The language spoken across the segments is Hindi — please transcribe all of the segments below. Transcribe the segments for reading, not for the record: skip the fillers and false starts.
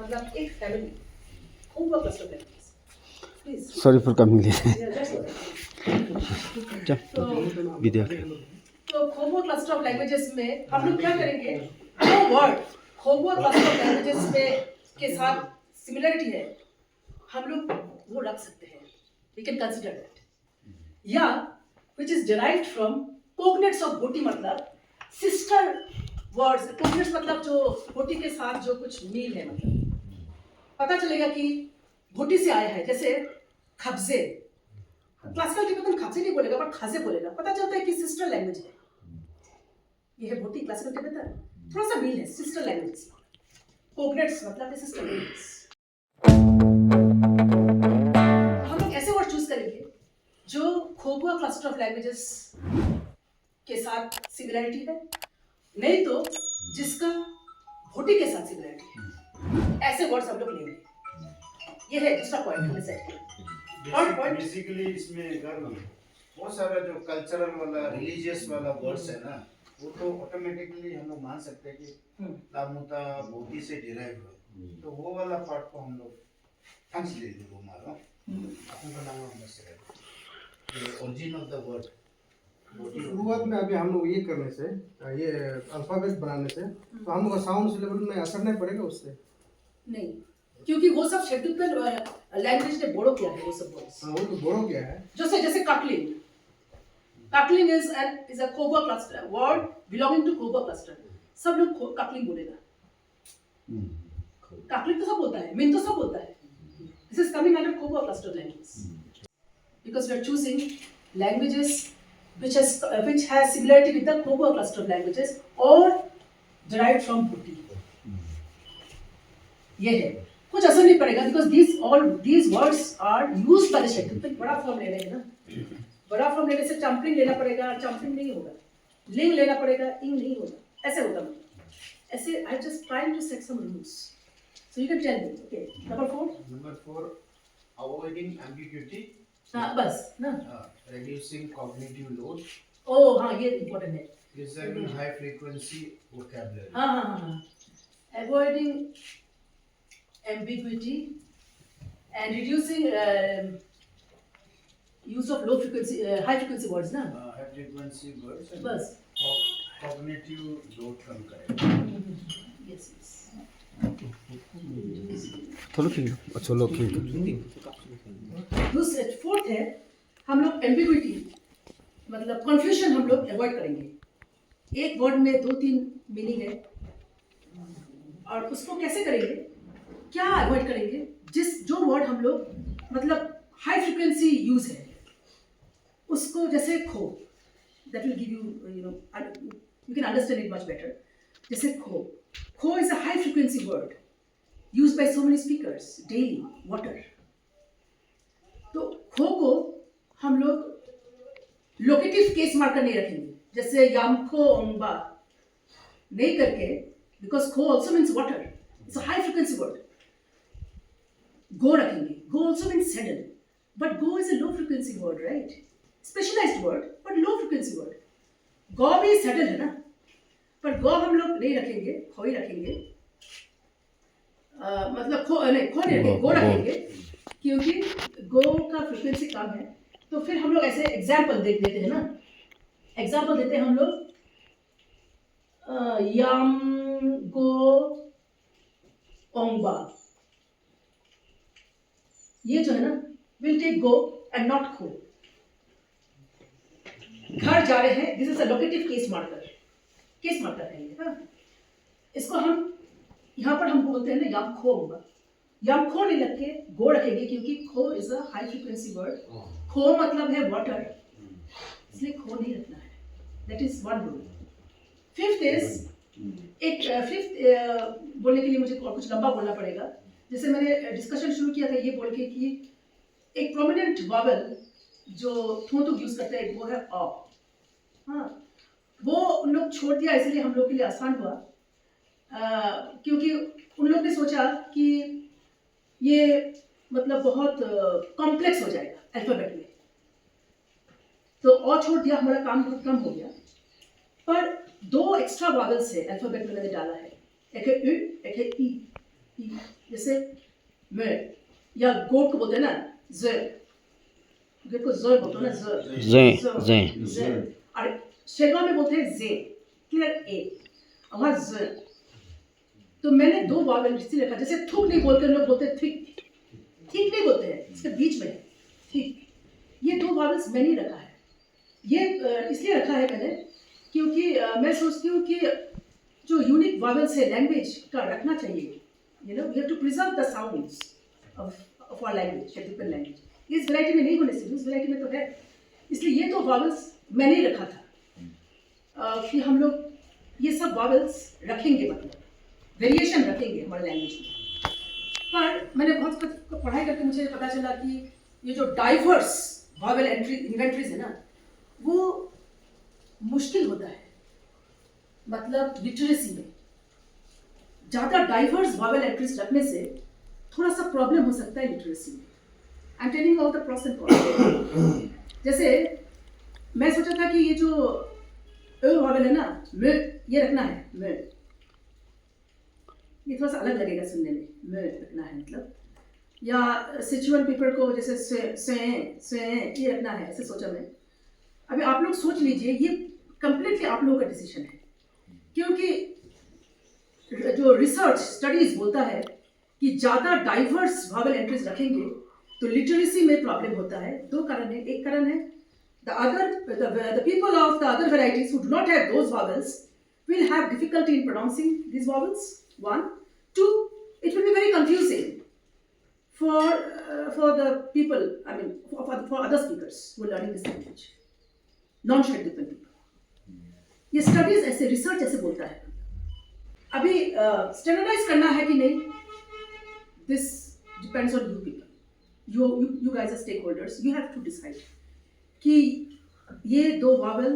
मतलब एक family Khobua cluster of languages please Sorry for coming late. तो Video. तो खोबुआ क्लस्टर ऑफ लैंग्वेजेस में हम लोग क्या करेंगे जो वर्ड खोबुआ क्लस्टर ऑफ लैंग्वेजेस में के साथ सिमिलरिटी है हम लोग वो रख सकते हैं वी कैन कंसीडर दैट या which is derived from cognates of बोटी मतलब सिस्टर वर्ड्स cognates मतलब जो बोटी के साथ जो कुछ मील है मतलब पता चलेगा कि बोटी से आया है जैसे खब्जे क्लासिकल टिबेटन खब्जे नहीं बोलेगा बट खाजे बोलेगा पता चलता है कि सिस्टर लैंग्वेज है ये है बोटी क्लासिकल टिबेटन थोड़ा सा मील है सिस्टर लैंग्वेज कोग्नेट्स मतलब सिस्टर लैंग्वेज हम लोग ऐसे वर्ड चूज करेंगे जो खोबुआ क्लस्टर ऑफ लैंग्वेजेस के साथ सिमिलरिटी है नहीं तो जिसका भोटी के साथ सिमिलरिटी है ऐसे वर्ड्स हम लोग लेंगे ये है दूसरा पॉइंट हमने सेट किया और पॉइंट बेसिकली इसमें अगर बहुत सारा जो कल्चरल वाला रिलीजियस वाला वर्ड्स है ना वो तो ऑटोमेटिकली हम लोग मान सकते हैं कि लामुता बोधी से डिराइव हुआ तो वो वाला पार्ट को हम लोग थंस ले दे वो मारो अपन का नाम बस है ये ओरिजिन ऑफ द वर्ड शुरुआत में अभी हम लोग ये करने से ये अल्फाबेट बनाने से तो हम लोग साउंड लेवल में असर नहीं पड़ेगा उससे नहीं क्योंकि वो सब शेड्यूल पे लैंग्वेज ने बोरो किया है वो सब वर्ड्स हाँ वो तो बोरो क्या है जैसे ककलिंग is a Khobua cluster word belonging to Khobua cluster सब लोग ककलिंग बोलेगा ककलिंग तो सब बोलता है मिन तो सब बोलता है this is coming under Khobua cluster language because we are choosing languages which has similarity with the Khobuwa cluster of languages or derived from Bhuti. ये है कुछ असर नहीं पड़ेगा because these words are used by the schedule पे बड़ा फॉर्म ले रहे हैं ना बड़ा फॉर्म लेने से चंपलिंग लेना पड़ेगा चंपलिंग नहीं होगा लिंग लेना पड़ेगा इंग नहीं होगा ऐसे होगा ऐसे I just trying to set some rules so you can tell me okay number 4 avoiding ambiguity हाँ बस ना reducing cognitive load ओ हाँ ये इम्पोर्टेंट है preserving high frequency vocabulary हाँ avoiding ambiguity and reducing use of high frequency words ना high frequency words and बस cognitive load कम करेगा yes थोड़ा ठीक अच्छा लोग ठीक दूसरे फोर्थ है हम लोग एम्बिग्विटी मतलब कंफ्यूजन हम लोग अवॉइड करेंगे एक वर्ड में 2-3 मीनिंग है और उसको कैसे करेंगे क्या अवॉइड करेंगे जो वर्ड हम लोग मतलब हाई फ्रीक्वेंसी यूज है उसको जैसे खो that will give you you can understand it much better जैसे खो is a high frequency word used by so many speakers daily water तो खो को हम लोग लोकेटिव केस मार्कर नहीं रखेंगे जैसे यामखो ओंबा नहीं करके बिकॉज खो also means water it's a high frequency word गो रखेंगे गो ऑल्सो मीन्स सडन बट गो is a low frequency word right specialized word but low frequency word गो भी सडन है ना पर गो हम लोग नहीं रखेंगे खो ही रखेंगे मतलब खो नहीं रखेंगे गो रखेंगे क्योंकि गो का फ्रीक्वेंसी कम है तो फिर हम लोग ऐसे एग्जाम्पल देते हैं ना एग्जाम्पल देते हैं हम लोग याम गो ओंबा ये जो है ना will take go and not खो घर जा रहे हैं this is a locative case marker है ये हाँ इसको हम यहाँ पर हम बोलते हैं ना याम खो होगा याम खो नहीं लग के गो रखेंगे क्योंकि खो is a high frequency word खो मतलब है वाटर इसलिए खो नहीं रखना है that is one rule fifth बोलने के लिए मुझे और कुछ लंबा बोलना पड़ेगा जैसे मैंने डिस्कशन शुरू किया था ये बोल के कि एक प्रोमिनेंट वॉवेल जो थोतुक यूज करते हैं वो है अ हाँ वो उन लोग छोड़ दिया इसलिए हम लोग के लिए आसान हुआ क्योंकि उन लोग ने सोचा कि ये मतलब बहुत कॉम्प्लेक्स हो जाएगा अल्फाबेट में तो और छोड़ दिया हमारा काम बहुत कम हो गया पर 2 एक्स्ट्रा वॉवेल्स है अल्फाबेट में मैंने डाला है एक है उ एक है ई जैसे मैं या गोट को बोलते हैं ना ज, गोट को ज बोलते हैं ना जे और शेरवा में बोलते हैं जे, क्लियर ए, वहाँ ज। तो मैंने दो वावल इसलिए रखा, जैसे थूक नहीं बोलते लोग बोलते थिक, ठीक नहीं बोलते हैं, इसके बीच में थिक, ये दो वावल्स मैंने रखा है। ये इसलिए रखा है मैंने क्योंकि मैं सोचती हूँ कि जो यूनिक वावल्स है लैंग्वेज का रखना चाहिए, you know we have to preserve the sounds of our language, schedule language. इस वैरायटी में नहीं होने से उस वैरायटी में तो है, इसलिए ये तो वावल्स मैंने रखा था कि हम लोग ये सब वावल्स रखेंगे, मतलब वेरिएशन रखेंगे हमारे लैंग्वेज में। पर मैंने बहुत पढ़ाई करके मुझे पता चला कि ये जो डाइवर्स वावल इन्वेंट्रीज है ना, वो मुश्किल होता है, मतलब लिटरेसी में ज़्यादा डाइवर्स वावल एंट्रीज रखने से थोड़ा सा प्रॉब्लम हो सकता है लिटरेसी में। I am telling about the pros and cons. जैसे मैं सोचा था कि ये जो वावल है ना, ये रखना है मैं, ये थोड़ा सा अलग लगेगा सुनने में, मैं रखना है मतलब, या सिचुअल पीपल को जैसे स्वे ये रखना है, ऐसे सोचा मैं। अभी आप लोग सोच लीजिए, ये कंप्लीटली आप लोगों का डिसीजन है, क्योंकि जो रिसर्च स्टडीज बोलता है कि ज़्यादा डाइवर्स वावल एंट्रीज रखेंगे तो लिटरेसी में प्रॉब्लम होता है। दो कारण है, एक कारण है the people of the other varieties who do not have those vowels will have difficulty in pronouncing these vowels. One, two, it will be very confusing for the people. I mean, for other speakers who are learning this language, non-Sheddupan people. ये studies ऐसे research ऐसे बोलता है। अभी standardize करना है कि नहीं, this depends on you people. You guys are stakeholders. You have to decide कि ये दो वावल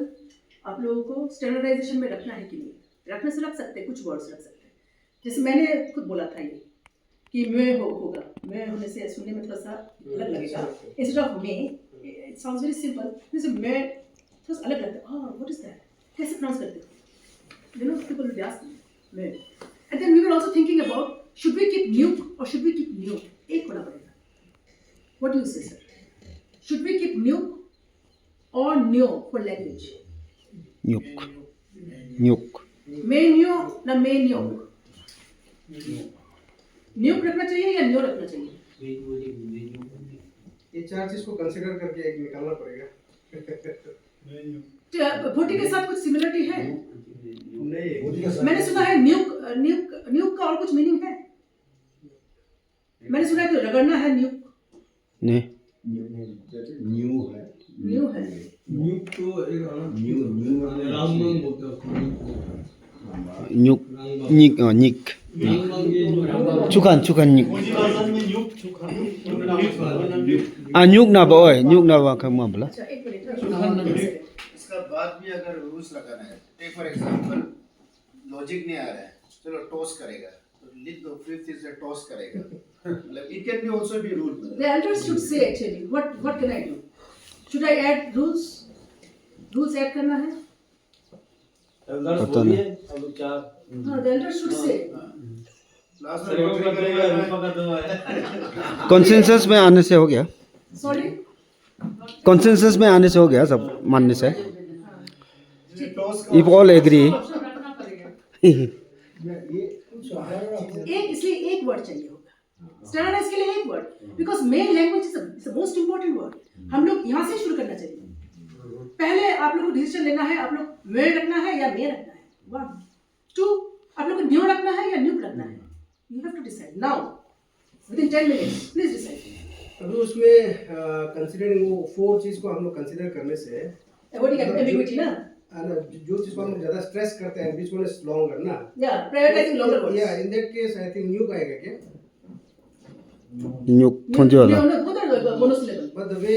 आप लोगों को स्टैंडर्डाइजेशन में रखना है कि नहीं। रखने से रख सकते हैं, कुछ वर्ड्स रख सकते हैं, जैसे मैंने खुद बोला था ये कि मैं होगा, मैं होने से सुनने में थोड़ा सा अलग लगेगा, इंस्टेड ऑफ मे इट साउंड्स वेरी सिंपल, जैसे मैं थोड़ा सा अलग लगता है, व्हाट इज दैट, कैसे प्रोनाउंस करते हो, you know people will ask me मैं। And then we were also thinking about should we keep न्यूक और शुड वी कीप न्यू, एक होना पड़ेगा। What do you say sir, should we keep न्यूक or nyo for language? न्यूक न्यूक Menyo ना menyo? न्यूक रखना चाहिए या न्यो रखना चाहिए? ये चार चीज को कंसीडर करके एक निकालना पड़ेगा। भोटी के साथ कुछ सिमिलरिटी है? नहीं, मैंने सुना है न्यूक का और कुछ मीनिंग है? मैंने सुना है कि रगड़ना है न्यूक। नहीं न्यू है। न्यूक तो एक रामबन बोलते हैं न्यूक निक निक चुकान चुकान निक न्यूक ना बोय न्यूक ना वा खमा बला। अच्छा एक मिनट, इसका बाद भी अगर रूल्स लगाना है, टेक फॉर एग्जांपल लॉजिक नहीं आ रहा है, चलो टॉस करेगा, तो लिख दो फिफ्थ इज अ टॉस करेगा, मतलब it can be also be rule. the elders should say actually what can I do? Should I add rules? Rules add करना है? पता नहीं। हाँ, the elders should say. Last में लॉटरी करेगा, कंसेंसस में आने से हो गया, Sorry. कंसेंसस में आने से हो गया सब मानने से। टॉस इफ ऑल एग्री एक इसलिए एक वर्ड चाहिए होगा स्टैंडर्डाइज के लिए, एक word, because main language is the most important word. हम लोग यहाँ से शुरू करना चाहिए। पहले आप लोग को डिसीजन लेना है, आप लोग मे रखना है या मे रखना है, वन टू, आप लोग को न्यू रखना है या न्यू रखना है, you have to decide now within 10 minutes, please decide. अभी उसमें कंसीडरिंग वो 4 चीज को हम लोग कंसीडर करने से अवॉइडिंग एम्बिग्विटी ना, जो चीज को हम ज्यादा स्ट्रेस करते हैं बीच में लॉन्गर ना, या प्रायोरिटाइजिंग लॉन्गर वर्ड्स, या in that case I think new आएगा क्या, न्यूक थोंजे वाला मोनोसिलेबल। बट द वे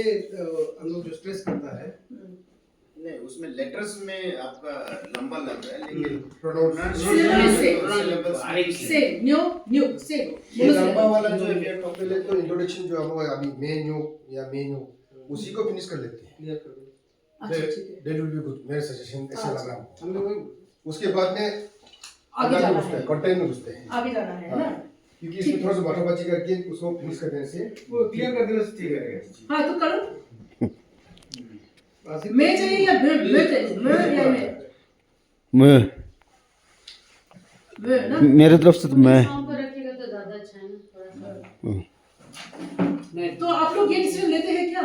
हम लोग जो स्ट्रेस करता है नहीं, उसमें लेटर्स में आपका लंबा लग रहा है, लेकिन से न्यू न्यू से ये लंबा वाला जो है पहले तो इंट्रोडक्शन जो हम लोग अभी मेन्यू या मेन्यू उसी को फिनिश कर लेते हैं, क्लियर कर दो। अच्छा ठीक है, दैट विल बी गुड, मेरा सजेशन ऐसा लग रहा है। हम लोग उसके बाद में आगे आगे जाना घुसते है, हैं, कंटेंट में घुसते हैं। आगे जाना है ना। क्योंकि इसमें थोड़ा सा बाटाबाची करके उसको फिनिश कर देने से वो क्लियर कर देने से ठीक रहेगा। हाँ तो करो। आसिफ मैं चाहिए या मैं चाहिए? मैं या मैं? मैं मैं ना। मेरे तरफ से तो मैं शाम को रखिएगा तो ज्यादा अच्छा है ना, थोड़ा सा। तो आप लोग ये डिसीजन लेते हैं क्या?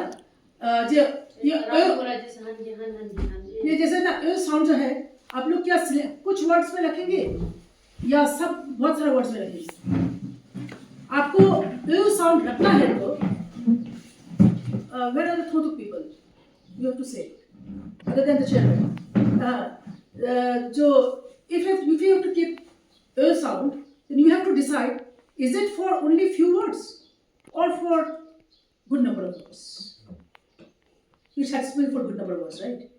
ये रात बोला जैसे हाँ जी हाँ हाँ जी हाँ जी। ये जैसे ना साउंड जो है आप लोग क्या कुछ वर्ड्स में रखेंगे या सब बहुत सारे वर्ड्स में रखेंगे? आपको साउंड रखना है तो where are the Thotuk people? You have to say it other than the children. जो if you have to keep sound, then you have to decide, is it for only few words or for good number of words? It has to be for good number of words, right?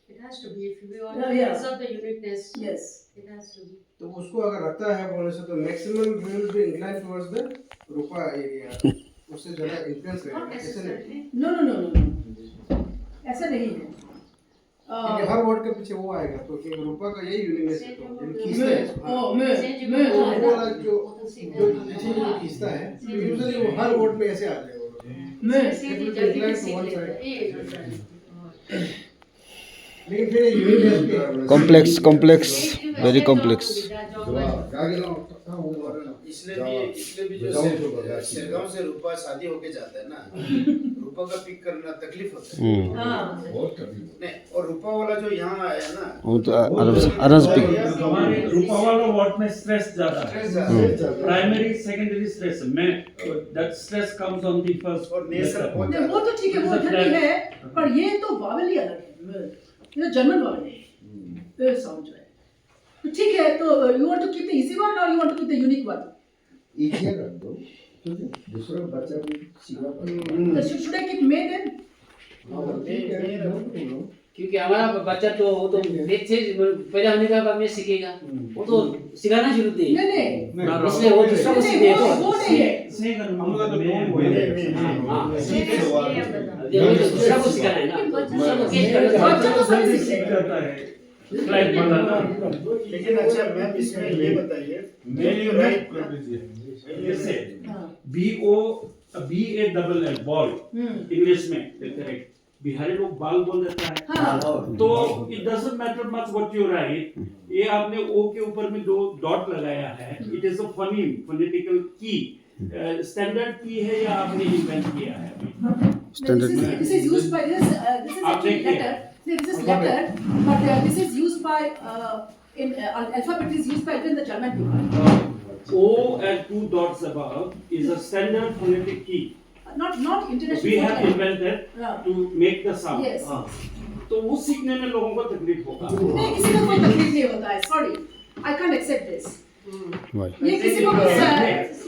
It has to be if we want Yeah, to yeah. preserve the uniqueness. Yes. It has to be. तो उसको अगर रखता है बोलने से तो maximum will be incline towards the Rupa area, उससे ज्यादा इन्फ्लुएंस Not रहेगा। ऐसे नहीं, necessarily. No. ऐसा नहीं है। क्योंकि हर वर्ड के पीछे वो आएगा, तो कि रूपा का यही यूनिकनेस है, तो ये खींचता है। मैं वो वाला जो पीछे जो खींचता है, यूजुअली वो हर वर्ड में ऐसे आ जाएगा। लेकिन फिर ये यूनिकनेस कॉम्प्लेक्स वेरी कॉम्प्लेक्स। इसलिए भी जो शेरगांव से रूपा शादी होके जाता है ना, रूपा का पिक करना तकलीफ होता है। नहीं, और रूपा वाला जो यहाँ आया ना, वो तो आराम से पिक। हमारे रूपा वाला वर्ड में स्ट्रेस ज्यादा है, प्राइमरी सेकेंडरी स्ट्रेस में, that stress comes on the first और नेसर बहुत नहीं, वो तो ठीक है, वो उधर भी है, पर ये तो वावल ही अलग है, ये जर्मन वावल है, साउंड जो है। तो ठीक है, तो you want to keep the easy one or you want to keep the unique one? Easy रख दो, दूसरा बच्चा भी सीखा पाएगा। तो शुड आई कीप मे देन? क्योंकि हमारा बच्चा तो वो तो मैथ से पैदा होने का बाद में सीखेगा, वो तो सिखाना शुरू दे, नहीं इसलिए वो दूसरा को सीखे। वो नहीं है, दूसरा को सिखाना है ना, बच्चा तो सभी सीख करता है फ्लाइट बनाना। लेकिन अच्छा मैम इसमें ये बताइए, मेरी राइट जैसे BALL बॉल इंग्लिश में करेक्ट, बिहारी लोग बाल बोल देता है, तो it doesn't matter much what you right. ये आपने ओ के ऊपर में दो डॉट लगाया है, इट इज अ फनी फोनेटिकल की, स्टैंडर्ड की है या आपने इन्वेंट किया है? Standard this is used by this is actually letter. This is letter, but this is used by in alphabet is used by even the German people. O and two dots above is a standard phonetic key. Not international. We have phonetic. invented Yeah. to make the sound. Yes. तो वो सीखने में लोगों को तकलीफ होगा। नहीं, किसी को कोई तकलीफ नहीं होता है, sorry, I can't accept this. ये किसी को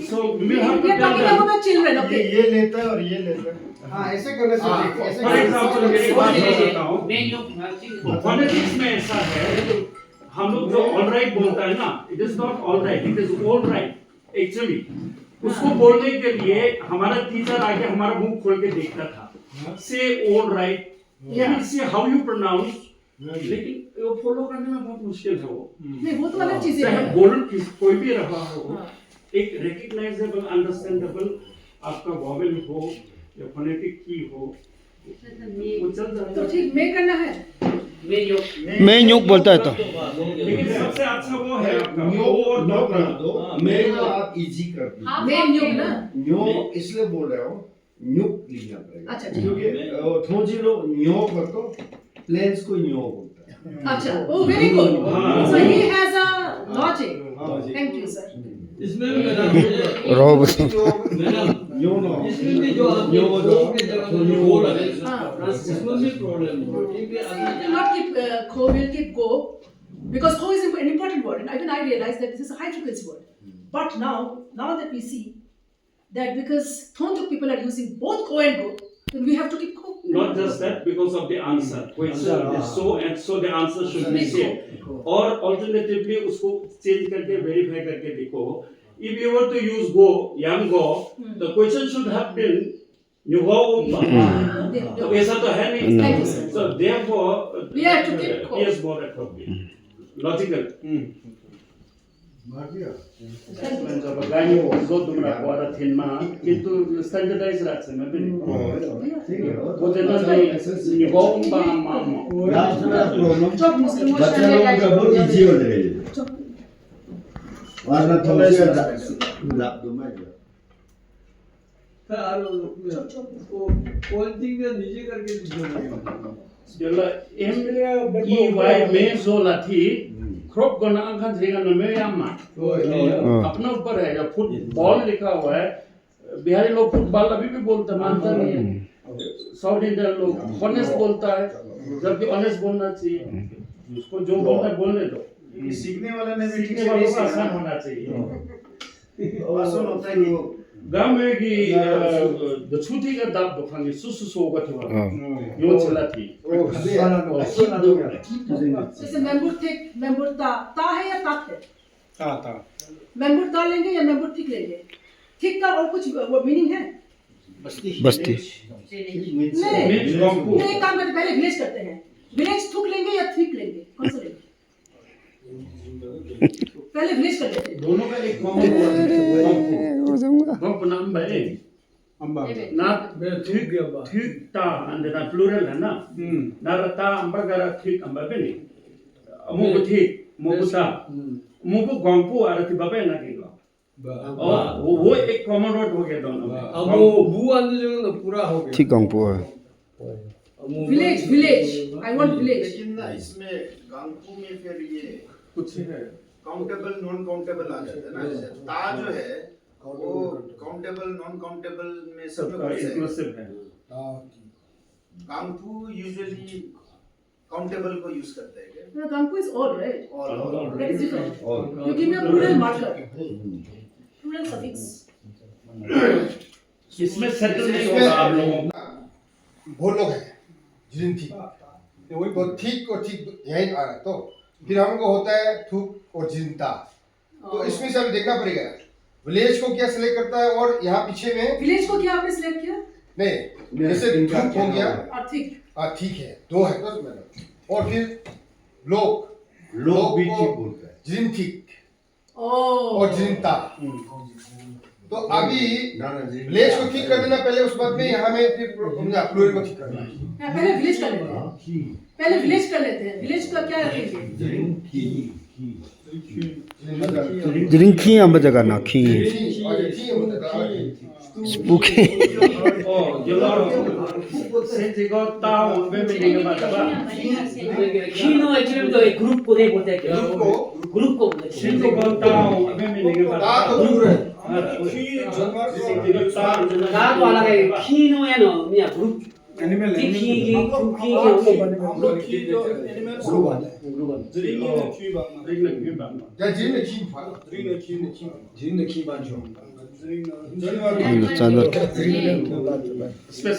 So we will have to we are tell talking them. about the children, okay? ये लेता है और ये लेता है। हाँ, ऐसे करने से ऐसे For example, मेरी बात बताता हूँ, मैं फोनेटिक्स में ऐसा है, हम लोग जो ऑल राइट बोलता है ना, it is not all right, it is all right actually. उसको बोलने के लिए हमारा टीचर आके हमारा मुंह खोल के देखता था, से ऑल राइट, से हाउ यू प्रोनाउंस, लेकिन वो फॉलो करने में बहुत मुश्किल है वो। नहीं, वो तो अलग चीज चाहे है। बोल कोई भी रहा हो, एक रिकग्नाइजेबल अंडरस्टैंडेबल आपका वॉवेल हो या फोनेटिक की हो, वो चल जाता तो है। ठीक, मैं करना है। मैं न्यूक बोलता है तो लेकिन सबसे अच्छा वो है आपका न्यो ओ और नो डॉट कर दो, मेरे को आप इजी कर दीजिए। मैं न्यू ना। न्यो इसलिए बोल रहा हूँ, न्यूक लिखना पड़ेगा। अच्छा, ठीक। क्योंकि थोजी लोग न्यो कर दो, प्लेन्स को न्यो बोलता है। अच्छा, oh very good. हाँ। So he has a logic. Thank you, sir. इसमें भी मैडम रहो बस। न्यो नो इसमें भी जो न्यो आपने दो के जगह में जो बोल है, हाँ। इसमें भी प्रॉब्लम है, ठीक है। We will not keep kho, we'll keep go, because kho is an important word, and even I realize that this is a high frequency word. But now that we see that because Thontuk people are using both kho and go, then we have to keep kho. Not just that, because of the answer. Question is so and so the answer should be same. और alternatively उसको change करके verify करके देखो. If you were to use go, yang go, the question should have been nyuho umma. तो ऐसा तो है नहीं. Thank you, sir. So therefore, We have to keep kho. yes, more appropriate, logical. Gani zo dumra kwara thinma kintu standardize raksema bini bodena dai ni gong ba ma Çok Müslüman बच्चा लोगों का बहुत इजी हो जाएगा वरना थोड़ा सा लाभ दो मैं क्वालिटी का नीचे करके jela MEY में जो लाठी crop गना अंकन थेगा न में यामा अपना ऊपर है जब फुटबॉल लिखा हुआ है बिहारी लोग फुटबॉल अभी भी बोलते मानता नहीं है साउथ इंडियन लोग ऑनेस्ट बोलता है जबकि ऑनेस्ट बोलना चाहिए उसको जो बोलना है बोलने दो ये सीखने वाला ने भी सीखने वालों को आसान होना चाहिए आसान होता है कि गांव में कि छुट्टी का दाब दुखांगे सुसु सोगा थोड़ा यो चला थी जैसे मेंबूर थिक मेंबूर ता है या ताक है मेंबूर ता लेंगे या मेंबूर थिक लेंगे थिक का और कुछ वो मीनिंग है बस्ती नहीं नहीं काम करते पहले विलेज करते हैं विलेज थुक लेंगे या थिक लेंगे कौन सा लेंगे पहले विलेज कर लेते हैं दोनों का एक कॉमन वर्ड नाम है ना ठीक ता अंदर ना प्लूरल है ना ना रता अंबा गरा ठीक अंबा बेनी मुगु ठीक मुगु ता मुगु गंपू आरती बाबे ना केगा वो एक कॉमन वर्ड हो गया दोनों में अब वो बू आने जो पूरा हो गया ठीक गंपू है village village I want village लेकिन ना इसमें गांगपू में फिर ये कुछ है काउंटेबल नॉन काउंटेबल आ जाता है ना जैसे ता जो है वो काउंटेबल नॉन काउंटेबल में सब में घुस है इंक्लूसिव है गांगपू यूजुअली काउंटेबल को यूज करते हैं क्या गंगपू इज ऑल राइट और that is different you give me a plural marker plural suffix इसमें सेटल नहीं होगा आप लोगों को वो लोग हैं जिन ठीक तो ठीक और ठीक यही आ रहा है तो फिर हमको होता है थूक और जिंता तो इसमें से हमें देखना पड़ेगा विलेज को क्या सिलेक्ट करता है और यहाँ पीछे में विलेज को क्या आपने सिलेक्ट किया नहीं जैसे थूक हो गया और ठीक ठीक है दो है तो मैडम और फिर लोग लोग भी को ठीक बोलते हैं जिन ठीक ओह और जिंता तो अभी विलेज को ठीक कर देना पहले उस बाद में यहाँ में फिर प्लूरल को ठीक करना है पहले विलेज कर लेते हैं पहले विलेज कर लेते हैं विलेज का क्या रखेंगे जिरिंखी अंब जगह ना खी स्पूकी सेंटिगो ताऊ में मिलेंगे मतलब खीनो एक्चुअली तो एक ग्रुप को नहीं बोलते हैं ग्रुप को बोलते हैं सेंटिगो ताऊ में मिलेंगे ता मतलब तो दूर है का तो अलग है खीनो है ना मिया ग्रुप एनिमल की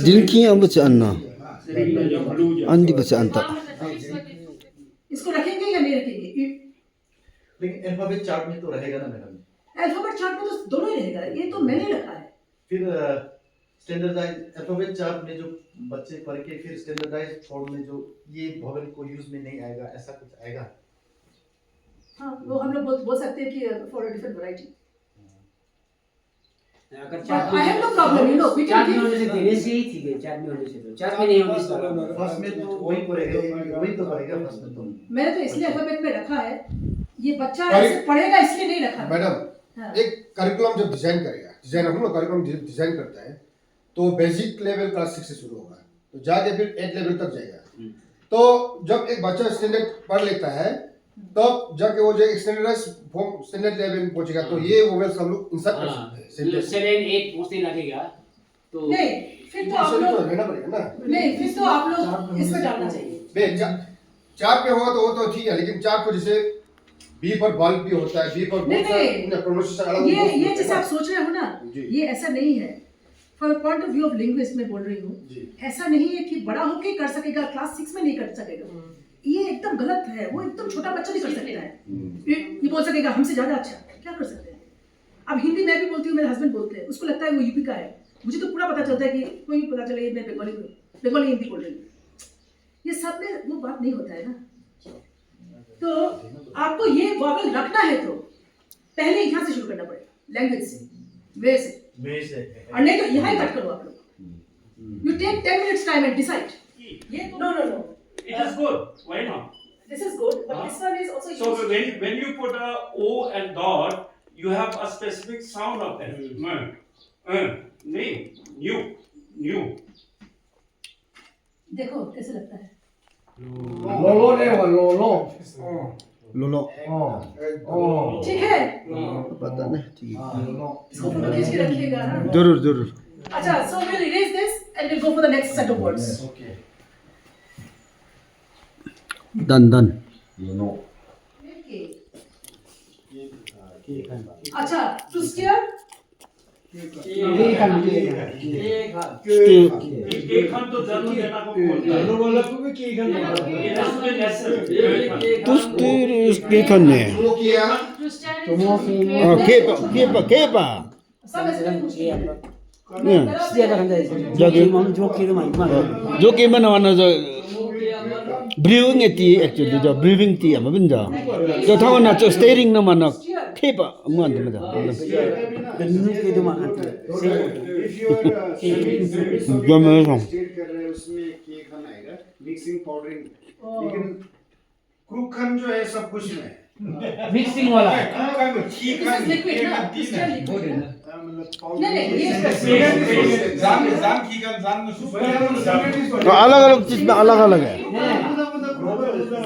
जिरिंखी अंब च अन्ना अंदी बच अंता इसको रखेंगे या नहीं रखेंगे लेकिन अल्फाबेट चार्ट में तो रहेगा ना मैडम अल्फाबेट चार्ट में तो दोनों ही रहेगा ये तो मैंने रखा है फिर स्टैंडर्डाइज अल्फाबेट चार्ट में जो बच्चे पढ़ के फिर स्टैंडर्डाइज फॉर्म में जो ये वोवेल को यूज में नहीं आएगा ऐसा कुछ आएगा हाँ वो हम लोग बोल सकते हैं कि फॉर अ डिफरेंट वैरायटी अगर chart I have no problem you know we chart can में होने से देने से ही ठीक है चार्ट में होने से तो चार्ट में नहीं होने से फर्स्ट में तो वही पढ़ेगा वही तो पढ़ेगा फर्स्ट में तो मैंने तो इसलिए अल्फाबेट में रखा है ये बच्चा ऐसे पढ़ेगा इसलिए नहीं रखा मैडम एक करिकुलम जब डिजाइन करेगा डिजाइन हम लोग करिकुलम डिजाइन करता है तो बेसिक लेवल क्लास 6 से शुरू होगा तो जाके फिर 8 लेवल तक जाएगा तो जब एक बच्चा स्टैंडर्ड पढ़ लेता है तब जाके वो जो स्टैंडर्डाइज फॉर्म स्टैंडर्ड लेवल में पहुंचेगा तो ये वोवेल्स हम लोग इंसर्ट कर सकते हैं 7 8 पहुंचने लगेगा तो नहीं फिर तो आप लोग रहना पड़ेगा ना नहीं फिर तो आप लोग इसमें डालना चाहिए बे चार पे होगा तो वो तो ठीक है लेकिन चार को जैसे बी पर बल्ब भी होता है बी पर बहुत सारे प्रोनाउंसिएशन अलग ये जैसे आप सोच रहे हो ना ये ऐसा नहीं है from point of view of linguist में बोल रही हूँ ऐसा नहीं है कि बड़ा होके कर सकेगा क्लास 6 में नहीं कर सकेगा ये एकदम गलत है वो एकदम छोटा बच्चा भी कर सकता है ये बोल सकेगा हमसे ज्यादा अच्छा क्या कर सकते हैं अब हिंदी मैं भी बोलती हूँ मेरे हस्बैंड बोलते हैं उसको लगता है वो यूपी का है मुझे तो पूरा पता चलता है कि कोई पता चले मैं बंगाली हिंदी बोल रही हूँ ये सब में वो बात नहीं होता है ना तो आपको ये वॉवेल रखना है तो पहले यहाँ से शुरू करना पड़ेगा, लैंग्वेज से, वे से, वे से और नहीं तो यहाँ ही कट करो आप लोग। You take 10 minutes time and decide. No. It is good. Why not? This is good, but this one is also So used. when you put a O and dot, you have a specific sound of that. नहीं, new. देखो कैसे लगता है। लोलो ने वो लोलो लोलो ठीक है, पता नहीं ठीक है इसको फोटो खींच के रखिएगा ना। जरूर अच्छा, so we'll erase this and we'll go for the next set of words. Okay. done अच्छा, to steer, एक हम तो जन्म देना को बोलते हैं। लोलो को भी की करना It has to be lesser. तो स्टीर करने शुरू किया केपा सब ऐसे जो कि मन वाना जो ब्रीविंग एती एक्चुअली जो ब्रीविंग ती हम बिन जा जो था ना जो स्टीयरिंग ना माना केपा मन तो मजा जो मैं स्टेट कर रहे हैं उसमें केक खाना आएगा, मिक्सिंग पाउडरिंग, लेकिन क्रूखन जो है सब कुछ में मिक्सिंग वाला this is liquid ना, this is liquid। मतलब नहीं, ये तो अलग चीज में अलग है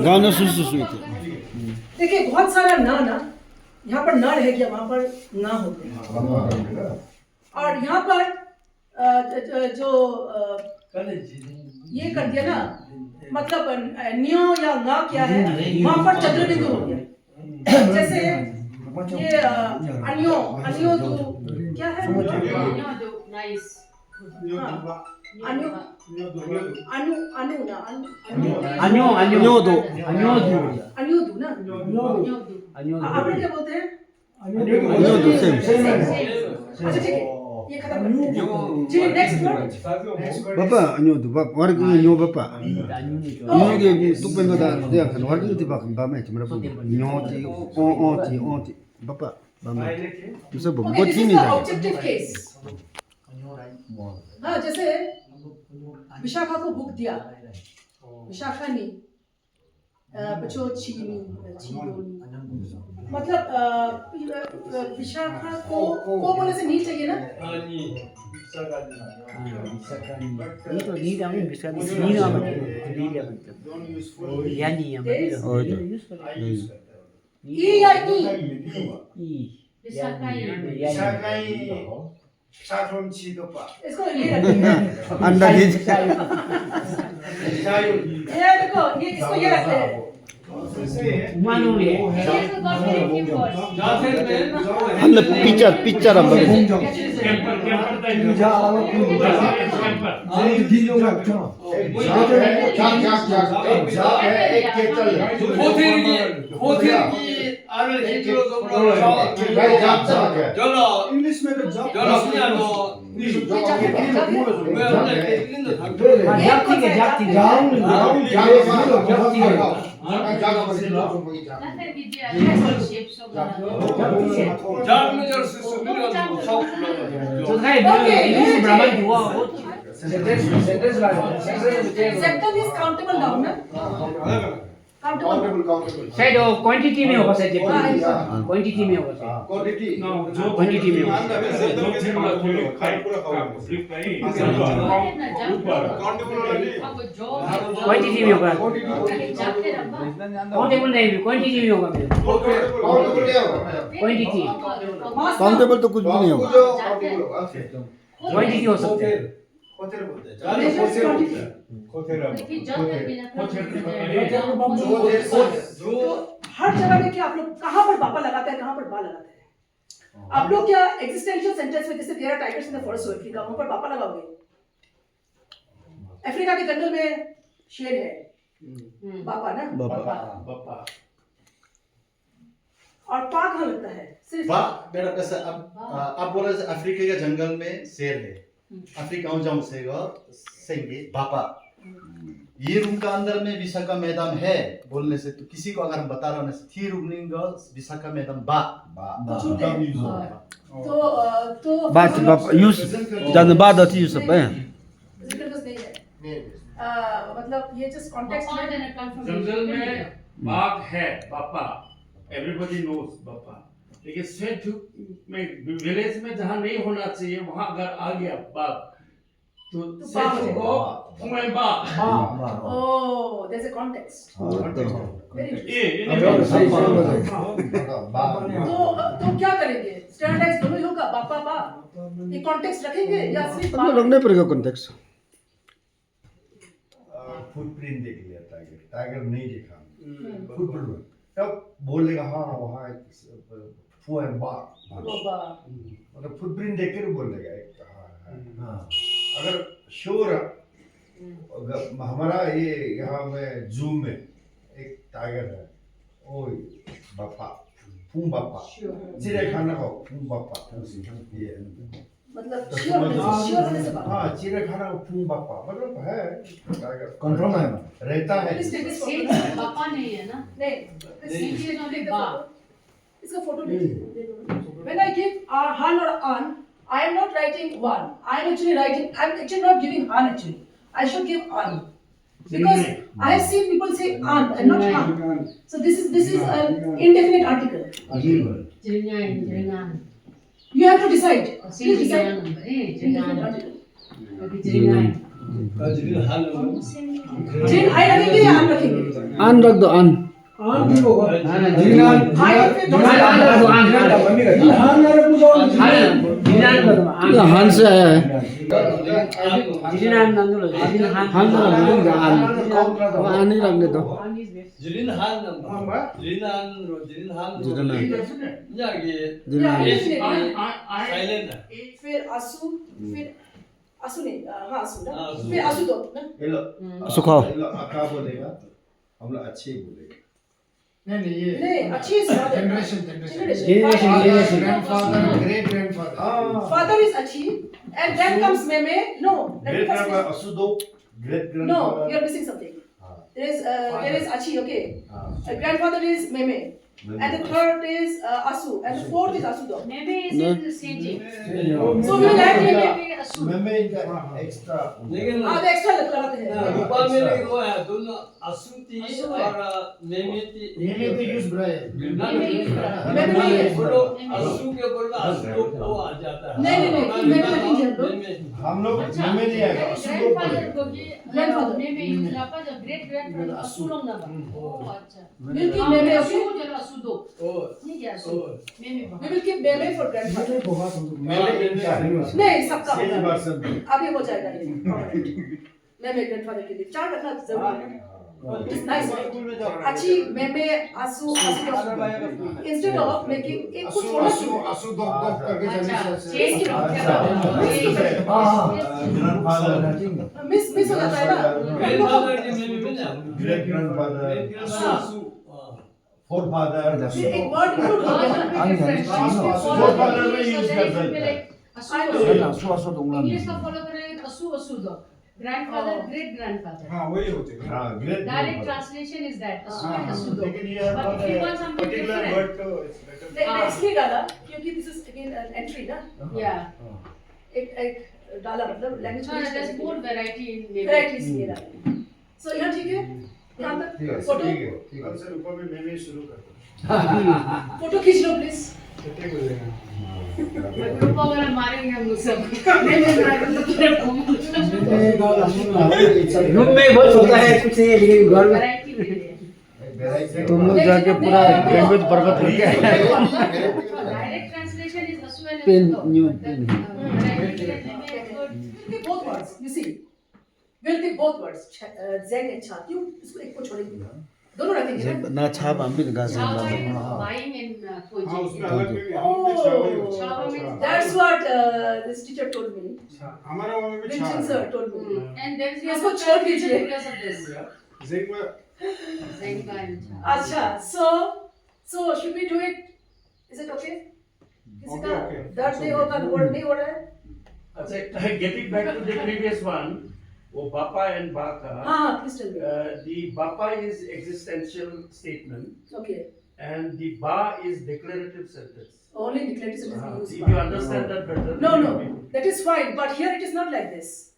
गाना सुन देखिए बहुत सारा ना यहाँ पर ना रह गया, वहाँ पर ना हो गया, और यहाँ पर जो ये कर दिया ना, मतलब न्यो या ना क्या है, वहाँ पर चंद्रबिंदु हो गया। जैसे ये अन्यो दो क्या है, अन्यो दो ना, आप लोग क्या बोलते हैं? अन्यो दो सेम अच्छा ठीक है, ये खत्म करते हैं। चलिए नेक्स्ट वर्ड। बापा अन्यो दो बाप और अन्यो बापा अन्यो के तू पेंदो दा दे kan war ni tiba kan ba mai chimra pu nyo ti बापा बापा tu सब Okay, बहुत this ही is नहीं the था objective case. हाँ, जैसे विशाखा को बुक दिया, विशाखा ने बच्चों चीनी मतलब विशाखा को बोलने से नहीं चाहिए ना, ई या ई साखोन छिदोपा इसको ये रखिए, अंडा घी ये देखो ये इसको ये रखते हैं, मानो ये हमने पिक्चर हम इंग्लिश में तो job sector is countable noun ना, काउंटेबल शायद क्वांटिटी में होगा, शायद क्वांटिटी में होगा, क्वांटिटी क्वांटिटी में होगा। क्वांटिटी में होगा, काउंटेबल नहीं, क्वांटिटी में होगा, क्वांटिटी काउंटेबल तो कुछ भी नहीं होगा, क्वांटिटी हो सकता है। हर जगह में क्या आप लोग कहाँ पर पापा लगाते हैं, कहाँ पर बा लगाते हैं? आप लोग क्या एग्जिस्टेंशियल सेंटेंस में जैसे there are tigers in the forest of Africa, वहां पर पापा लगाओगे? अफ्रीका के जंगल में शेर है, पापा ना, बापा और पा कहाँ लगता है? सिर्फ बेटा कैसा अब बोला अफ्रीका के जंगल में शेर है, अफ्रीका जाऊं सेगा सेंगे बापा ये रूम का अंदर में विशाखा मैडम है बोलने से, तो किसी को अगर हम बता रहे हैं थी रूम गर्ल्स विशाखा मैडम बा तो बात बाप यूज जान बाद अति यूज सब है जिक्र नहीं है। मतलब ये जस्ट कॉन्टेक्स्ट में जंगल में बाघ है पापा, एवरीबॉडी नोज पापा, लेकिन स्टेट में विलेज में जहाँ नहीं होना चाहिए वहाँ अगर आ गया बाघ तो सेठ को फुमें बाघ। Oh there is a context. ये तो क्या करेंगे? स्टैंडर्डाइज दोनों ही होगा पापा बा, ये कॉन्टेक्स्ट रखेंगे या सिर्फ अपने रखने पड़ेगा कॉन्टेक्स्ट। फुटप्रिंट देख लिया टाइगर, टाइगर नहीं देखा फुटप्रिंट, तब बोलेगा हाँ वहाँ फू है बाघ, मतलब फुटप्रिंट देख कर बोलेगा हाँ। अगर श्योर हमारा ये यहाँ में जू में एक टाइगर है, ओ बापा फू बापा चिड़ियाखाना का फू बापा, ये मतलब श्योर होने से बात। हाँ चिड़ियाखाना का फू बापा मतलब है टाइगर कंट्रोल है रहता है। पापा नहीं है ना, नहीं इसका फोटो ले लो। When I give han or an, I am not writing one. I am actually not giving han actually. I should give an. Because I have seen people say an and not han. So this is an indefinite article. Jaringan. You have to decide. Same Please decide. jaringan. Indefinite article. Jaringan. Jin I रखेंगे या an रखेंगे? आन रख दो आन। हान से आया है। आन ही रखने दो। फिर आंसू, फिर आंसू नहीं, हाँ आंसू ना, फिर आंसू दो ना। सुखाओ। अका बोलेगा, हम लोग अच्छे बोलेगा। नहीं अच्छी is father. Generation. Grandfather, great grandfather. Father is achi and then comes meme. No, let me Great first grandfather Asudo, great no, grandfather. you are missing something. There is achi, okay. Grandfather is meme. And the third is asu and the fourth is asudo. Maybe is CG. So we will add meme. Meme इनका extra. The extra लगाते हैं. रूपा में लेकिन वो है दोनों असुती और मेमेती Name to use Brian. वो लोग असु के ऊपर में असु को आ जाता है। नहीं meme रखेंगे हम लोग. हम लोग meme नहीं आएगा Asudo बोलेगा। Grandfather. Maybe you lapa the great grandfather asu long na ba. Oh अच्छा. We will keep meme, okay? Asu जरा asu दो. नहीं क्या asu. Maybe We will keep meme for grandfather. Meme इनका नहीं सबका same होगा. version। अभी हो जाएगा ये. meme grandfather के लिए 4 रखना जरूरी है. It's nice. Achi, meme, asu, asu. Instead of making एक कुछ छोटा आंसू दो करके change मिस हो जाता है ना. ग्रैंडफादर के मेमे में ना Great grandfather, forefather। फिर एक वर्ड इंक्लूड हो गया ना. Forefather में use कर सकते हैं। इंग्लिश का फॉलो करेंगे असु असु दो. Grandfather, great grandfather. हाँ वही होते हैं. हाँ great Direct grandfather। translation is that asu and asu do. लेकिन ये But if you want something particular different, word तो it's better. मैं इसलिए डाला क्योंकि this is again an entry ना. yeah. एक डाला मतलब language No, there's more variety in name. varieties ये डाला. So यहाँ ठीक है. यहाँ तक फोटो ठीक है ठीक है। कल से ऊपर में meme शुरू कर दो। फोटो खींच लो प्लीज. ग्रुप वगैरह मारेंगे हम लोग सब. रूम में बहुत होता है कुछ नहीं है लेकिन घर में Variety के लिए. तुम लोग जाके पूरा लैंग्वेज बर्बाद करके आए। Direct translation is asu and Pen, asu do. new That, pen. variety के लिए keep both words. You see, we'll keep both words. Zeng and cha. क्यों इसको एक को छोड़ेंगे? दोनों रखेंगे ना. ना छाप हम भी निकाल Chava सकते is हैं। buying and हाँ coaching. उसमें अलग में भी हम पे छावा ही होता है। Chava means That's what this teacher told me. हमारा वहाँ में भी Vincent छावा sir है। told me. and there is इसको no छोड़ दीजिए. because of this. Zeng में Zenka and Chava. अच्छा, so should we do it? Is it okay? किसी का Okay. दर्द नहीं होगा, word नहीं हो रहा है? अच्छा, getting back to the previous one, वो Bapa and Baka. हाँ, please tell me. The Bapa is existential statement Okay. and the Ba is declarative sentence. Only declarative sentence If we you use. understand that better. No, no, that is fine. But here it is not like this.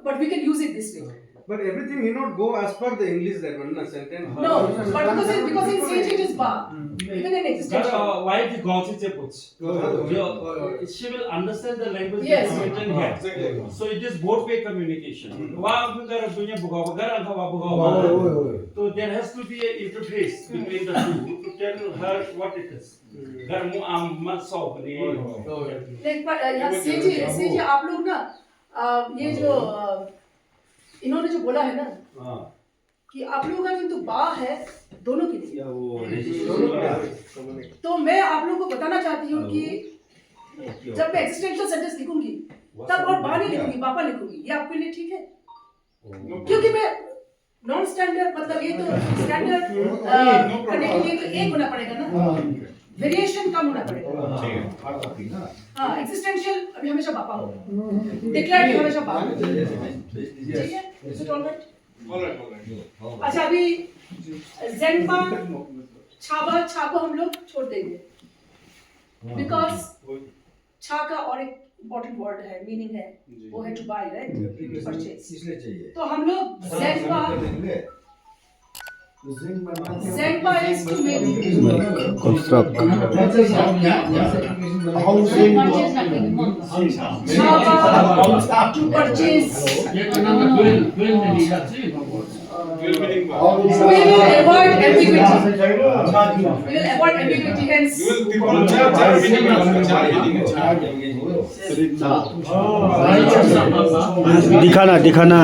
But we can use it this way. But everything may not go as per the English that one sentence. No, but because in CG it is ba. Even in existential. Why the Gaussian puts? She will understand the language Yes. that is written here. So it is both way communication. So there has to be an interface between the two to tell her what it is. नहीं पर यहाँ CG आप लोग ना ये जो इन्होंने जो बोला है ना कि आप लोगों का किंतु बा है दोनों के लिए तो मैं आप लोगों को बताना चाहती हूँ कि जब मैं एक्सिस्टेंशियल सेंटेंस लिखूंगी तब और बा नहीं लिखूंगी बापा लिखूंगी ये आपके लिए ठीक है क्योंकि मैं नॉन स्टैंडर्ड मतलब ये तो स्टैंडर्ड करने के लिए तो एक होना पड़ेगा ना वेरिएशन कम होना पड़ेगा हाँ एक्सिस्टेंशियल अभी हमेशा बापा हो डिक्लेरेटिव हमेशा बापा ठीक है इज इट ऑलराइट अच्छा अभी ज़ेनपा छा को हम लोग छोड़ देंगे बिकॉज छा का और एक इम्पोर्टेंट वर्ड है मीनिंग है वो है टू बाय राइट परचेज तो हम लोग ज़ेनपा is to make construct Chaba to purchase we will avoid ambiguity hence दिखाना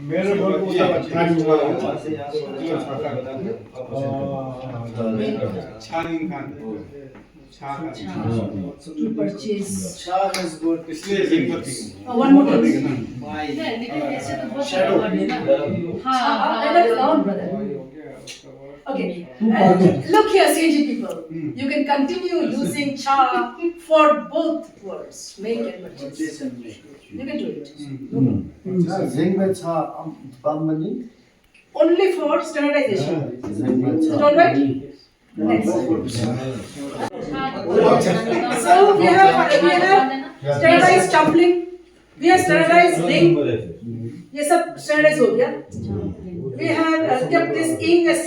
मेरे को to purchase Cha is good. one more time down brother okay look here CG people you can continue using cha for both words make and purchase you can do it only for standardization is it all right next so we have standardized tumbling we have standardized ring ये सब standardized हो गया we have kept this ing as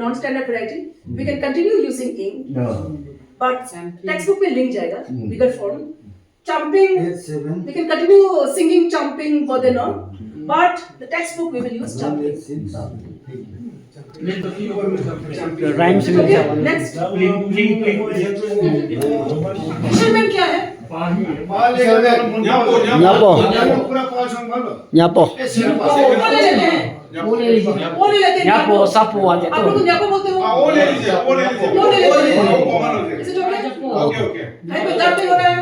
non-standard variety we can continue using ing but textbook में link जाएगा bigger form chumping we can continue singing chumping further on but the textbook we will use chumping rhymes okay next fisherman क्या है न्यापो वो ले लेते हैं न्यापो सापो आते आप लोग न्यापो बोलते हो वो ले लेते हैं इसे जो ओके भाई पे दर्द हो रहा है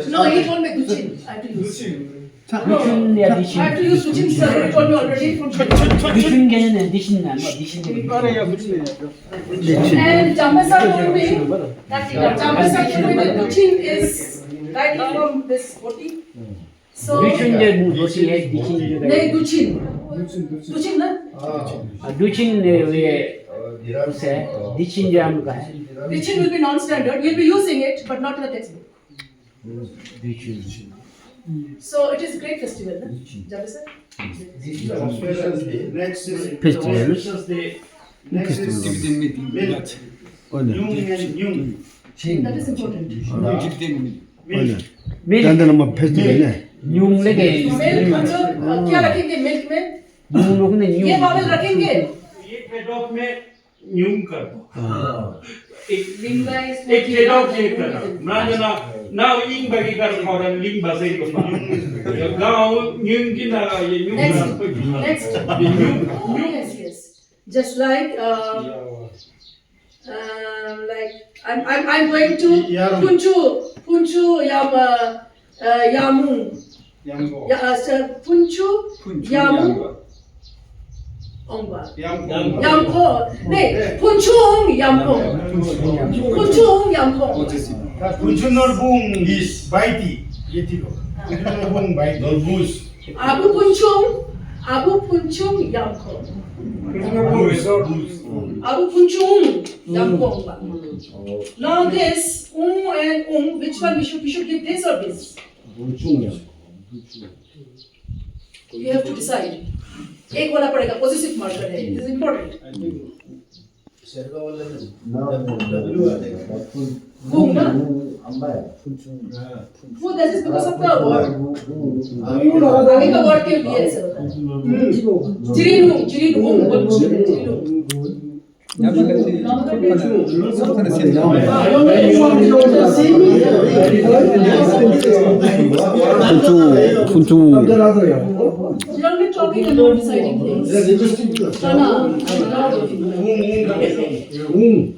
no he told me duchin I have to use I have to use duchin sir he told me already from Düşün gene dişin ne? Dişin and Jambasa told me that duchin is right from this body so düşünce boşi है dişin नहीं duchin ना Düşün ये उसे dişin जो हम का है duchin will be non-standard we'll be using it but not in the textbook so it is a great festival na Jambasa Next is festival next is that is important 단단한 뭐 페스티벌이네 न्यूंग लगे मिल्क हम लोग क्या रखेंगे मिल्क में न्यूंग लोग ने ये बावल रखेंगे ये ट्रेड-ऑफ में न्यूम कर दो एक ट्रेड-ऑफ ये कर ना जना ना इंग बगी कर फॉरन लिंग बसे को गांव न्यूम की ना ये न्यूम next yes just like I'm going to Punchu Yamu Punchu Yamu ongba. Yamkong. Nee, punchung yamkong. Punchung yamkong. Punchunorbung is baiti. Yetilo. Punchunorbung baiti. Norbus. Abu punchung yamkong. Abu punchung yamkong. Now this and which one we should give this or this? You have to decide. एक होना पड़ेगा पॉजिटिव मार्कर है दिस इज इंपॉर्टेंट शेरगा वाले में W आ जाएगा बूम ना वो this is because of the word आगे का वर्ड के लिए ऐसा होता है जिरिनु funchung You are talking about deciding things.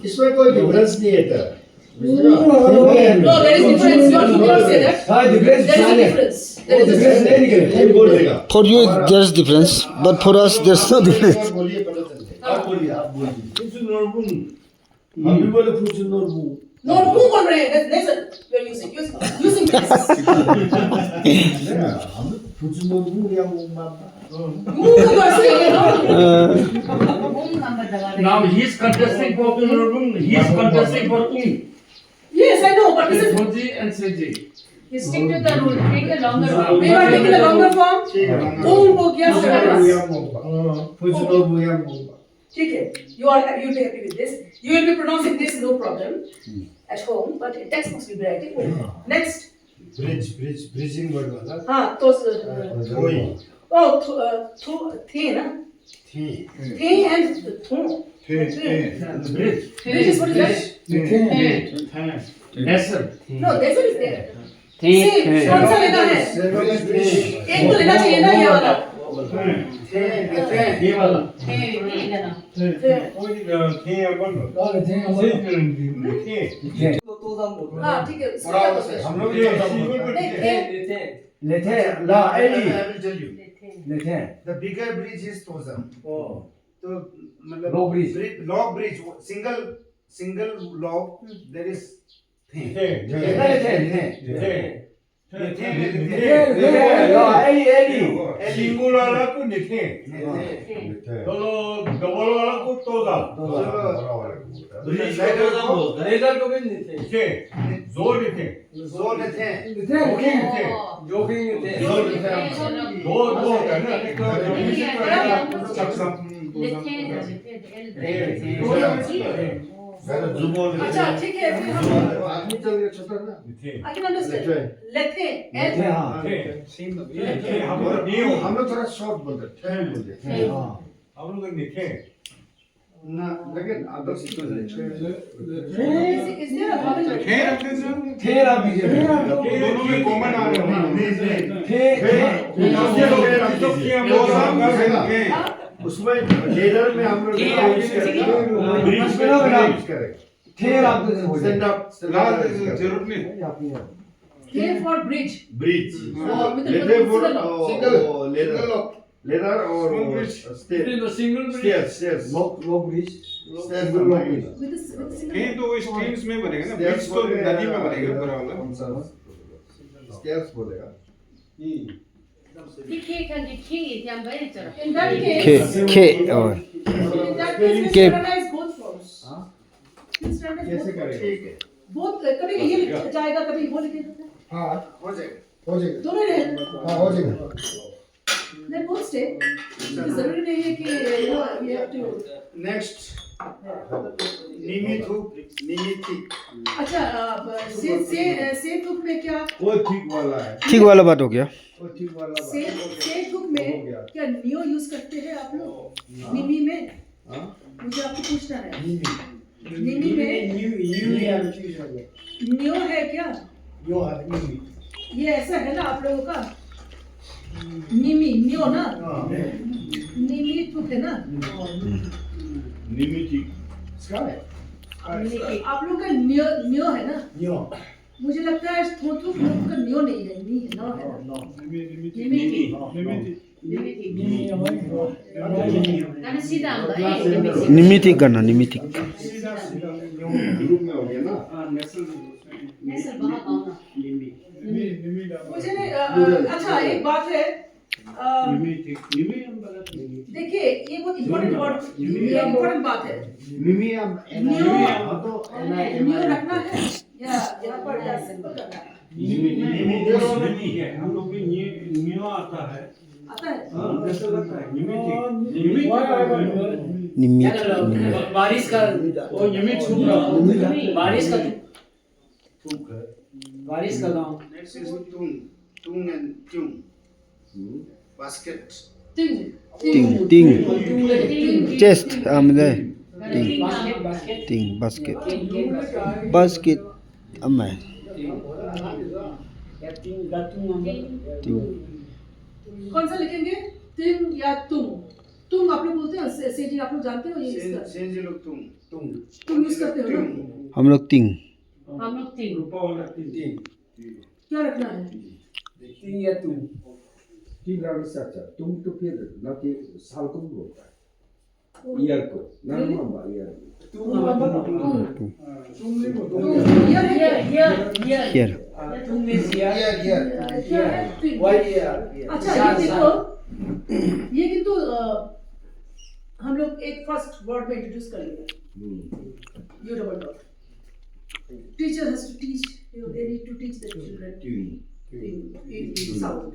इसमें कोई डिफरेंस नहीं है था No, there is difference. You cannot say that. There is a difference. There is a difference. for you there's difference but for us there's no difference बोलिए पता चलता आप बोलिए फुचुनोरबुंग हम भी बोले फुचुनोरबुंग No, who बोल रहे हैं? That's we are using this. हम फुचुनोरबुंग या Mumba Who you are saying? Now he is contesting for he is contesting for Yes, I know, but this is. Moji and Seji. You stick to the rule. Take the longer form. We are taking the longer form. हो गया फुचुनोरबुंग या मुंबा ठीक है you will be happy with this you will be pronouncing this no problem at home but in text must be writing next bridging word वाला हाँ तो कोई थे ना थी थे and थो Bridge. Bridge is what is that Lesser. no this is there see कौन सा लेना है एक तो लेना चाहिए ना ये वाला ये वाला हाँ ठीक है हम लोग लेथे ला Eli I will tell you लेथे the bigger bridge is Tozam तो मतलब Log bridge. log bridge single log there is thing single वाला को लेथे तो डबल वाला को तोदा लेदर को भी लेथे जोर लेथे जोकिंग लेथे दो है ना एक अच्छा ठीक है फिर हम I can understand लेते हम लोग थोड़ा शॉर्ट बोलते हैं हम लोग लेथे ना लेकिन other is there a vowel थेरा भी दोनों में कॉमन आ रहे हैं उसमें लेदर में हम लोग यूज करते हैं थेरा स्टैंड अप जरूरत नहीं K for bridge bridge with the ladder for ladder or stairs लो ब्रिज with the single तो वो स्ट्रीम्स में बनेगा ना ब्रिज तो नदी में बनेगा पूरा वाला स्टेयर्स बोलेगा The K can be K. They are very different. in that case k k oh in that case we K. standardize both forms कैसे करेंगे both कभी ये लिखा जाएगा कभी वो लिखेगा हाँ हो जाएगा दोनों रहे हाँ हो जाएगा then both stay जरूरी नहीं है कि we have to नेक्स्ट निमित अच्छा से तुक में क्या वो ठीक वाला है ठीक वाला बात हो गया वो ठीक वाला से तुक में क्या नियो यूज करते हैं आप लोग निमी में मुझे आपको पूछना है निमी में नियो है क्या ये ऐसा है ना आप लोगों का निमी नियो ना निमी तुक है ना आप लोग का नियो है ना मुझे लगता है थोथुक लोग का नियो नहीं है नी नो है Karena sidang dah eh. निमितिक करना निमितिक ग्रुप में हो गया ना Nesal bahat auna. मुझे अच्छा एक बात है देखिए ये बहुत इम्पोर्टेंट वर्ड ये इम्पोर्टेंट बात है न्यू रखना है या यहाँ पर या सिंपल करना है हम लोग भी न्यू आता है आता है निमितिक बारिश का बारिश का बारिश का गाँव Next is tung and tung. Basket. Ting. टिंग टिंग चेस्ट आमदे बास्केट बास्केट टिंग बास्केट केन बास्केट बास्केट अम्मा या तीन गातुंग टिंग कौन सा लिखेंगे तिंग या तुम तुम आप लोग बोलते हैं सेजी आप लोग जानते हो ये इसका Change look tung. Tung. तुम यूज करते हो ना हम लोग टिंग हम लोग ting. क्या रखना है तीन या तुम तीन राउंड से अच्छा तुम तो फिर ना कि साल को बोलता है ईयर को ना मामा ईयर ईयर है हियर तुम मींस यार ईयर अच्छा ये किंतु हम लोग एक फर्स्ट वर्ड में इंट्रोड्यूस करेंगे you double dot teacher has to teach they need to teach the children in sound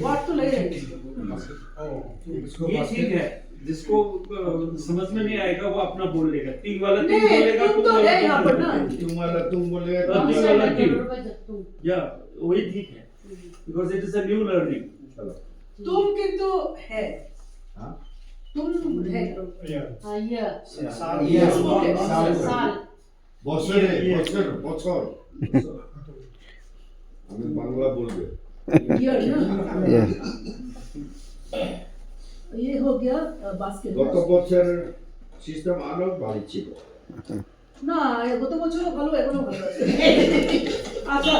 what तो लगेगा ये ठीक है जिसको समझ में नहीं आएगा वो अपना बोल लेगा तीन वाला तीन नहीं बोलेगा तुम तो है यहाँ पर ना तुम वाला तुम बोलेगा तीन वाला तीन Tung. या वही ठीक है because it is a new learning चलो तुम किंतु है हाँ तुम है Ah, ya. Sal. বছরে বছর বছর আমি বাংলা বলবে ईयर ना यस ये हो गया बास्केट গত বছর সিস্টেম আরো ভালো ছিল না গত বছরও ভালো এখনো ভালো আছে আচ্ছা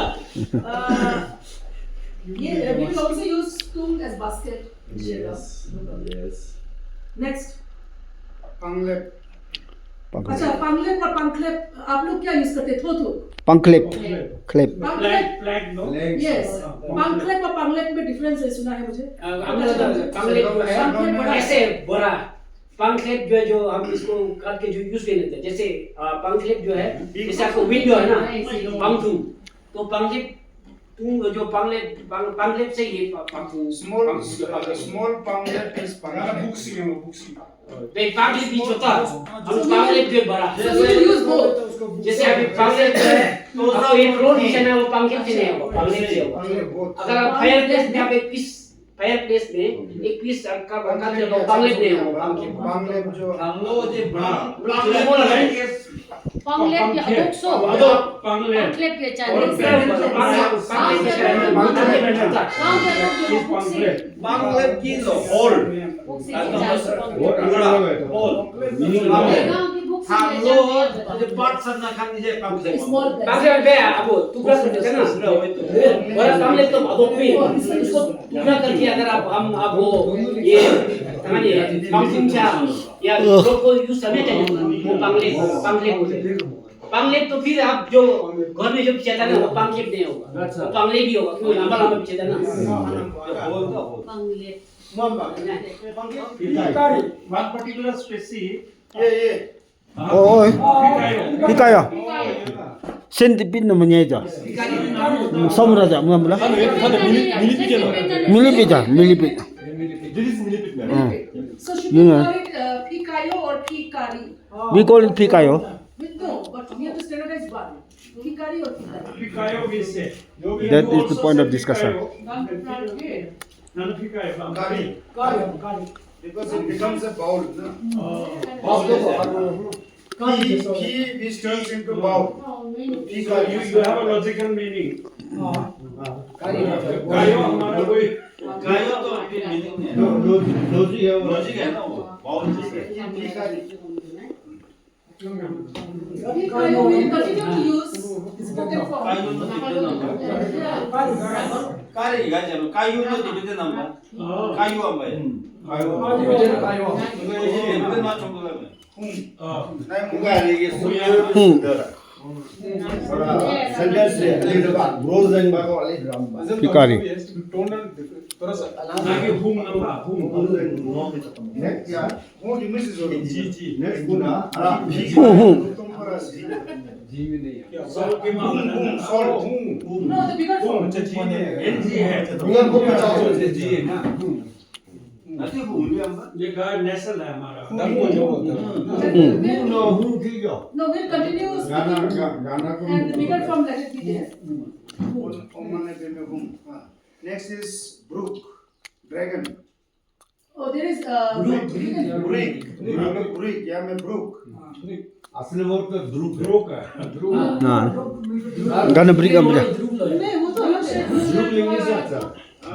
ये we will also use tung as basket yes next Panglep. अच्छा पंगलेप और पंखलेप आप लोग क्या यूज करते थो पंखलेप क्लेप पंखलेप फ्लैग नो यस पंखलेप और पंगलेप में डिफरेंस है सुना है मुझे पंखलेट जो है ऐसे बड़ा पंखलेट जो हम इसको काट के जो यूज कर लेते हैं जैसे पंखलेट जो है जैसे आपको विंडो है ना पंखुं तो पंखलेट तुम जो पंखलेट से ये पंखुं Small panglet is panglet. वे पंखलेट भी छोटा हम पंखलेट जो बड़ा so we will use both जैसे अभी पंखलेट जो है तो उसको एक रोड नीचे में वो पंखलेट से नहीं होगा पंखलेट से होगा अगर आप फायर प्लेस में आप एक पीस फायर प्लेस में एक पीस का पंखलेट नहीं होगा Panglep जो हम लोग जो बड़ा Panglep ya adokso. पंगलेट Panglep ya और Chinese. पंगलेट की होल small पंखलेट पे अब टुकड़ा कर देते ना बड़ा पंखलेट तो अदोक भी इसको टुकड़ा करके अगर आप हम आप वो ये समझिए पंखुं या को यूज करने चाहिए वो पंखलेट बोलते हैं पंखलेट तो फिर आप जो घर में जो बिछाता है ना वो पंखलेट नहीं होगा वो पंखलेट ही होगा क्योंकि लंबा लंबा बिछाता है ना Panglep. वन पर्टिकुलर स्पेसिस ये ओय Hikaya 센티핀 뭐냐죠 서물하자 뭐라 밀리피자 밀리피 so should we call it pikayo or pikari we call it 피카요 no but we have to standardize one pikari or pikari पिकायो भी से that is the point of discussion नन पिकायो because it becomes a bowl. He turns into bowl. So you have a logical meaning. गायो हमारा कोई गायो तो मीनिंग है लॉजिक है ना वो बहुत चीज है Kayo will continue to use spoken form. 까레 가자면 까유도 디비드 넘버. 까유 한 거예요. 디비드 맞춘 거라면. 뭔가 이게 sentence से रोज एंड बाको वाले ड्राम Hikari. आगे हुम नंबर हुम नेक्स्ट या वो इंग्लिश इज जी जी नेक्स्ट गुना जी में नहीं है सॉल्ट के मामले में No, the bigger form. NG है दुनिया को बचाओ जी है ना नाती को उन्हें हम ये गाय नेशनल है हमारा No, we'll continue speaking गाना को and the bigger form let it be there. Next is brook dragon Oh, there is brook या मैं ब्रूक असली वर्ड तो ध्रुव ग्रो का Nah. Gana beri ka beri. नहीं वो तो अलग से ध्रुव इंग्लिश अच्छा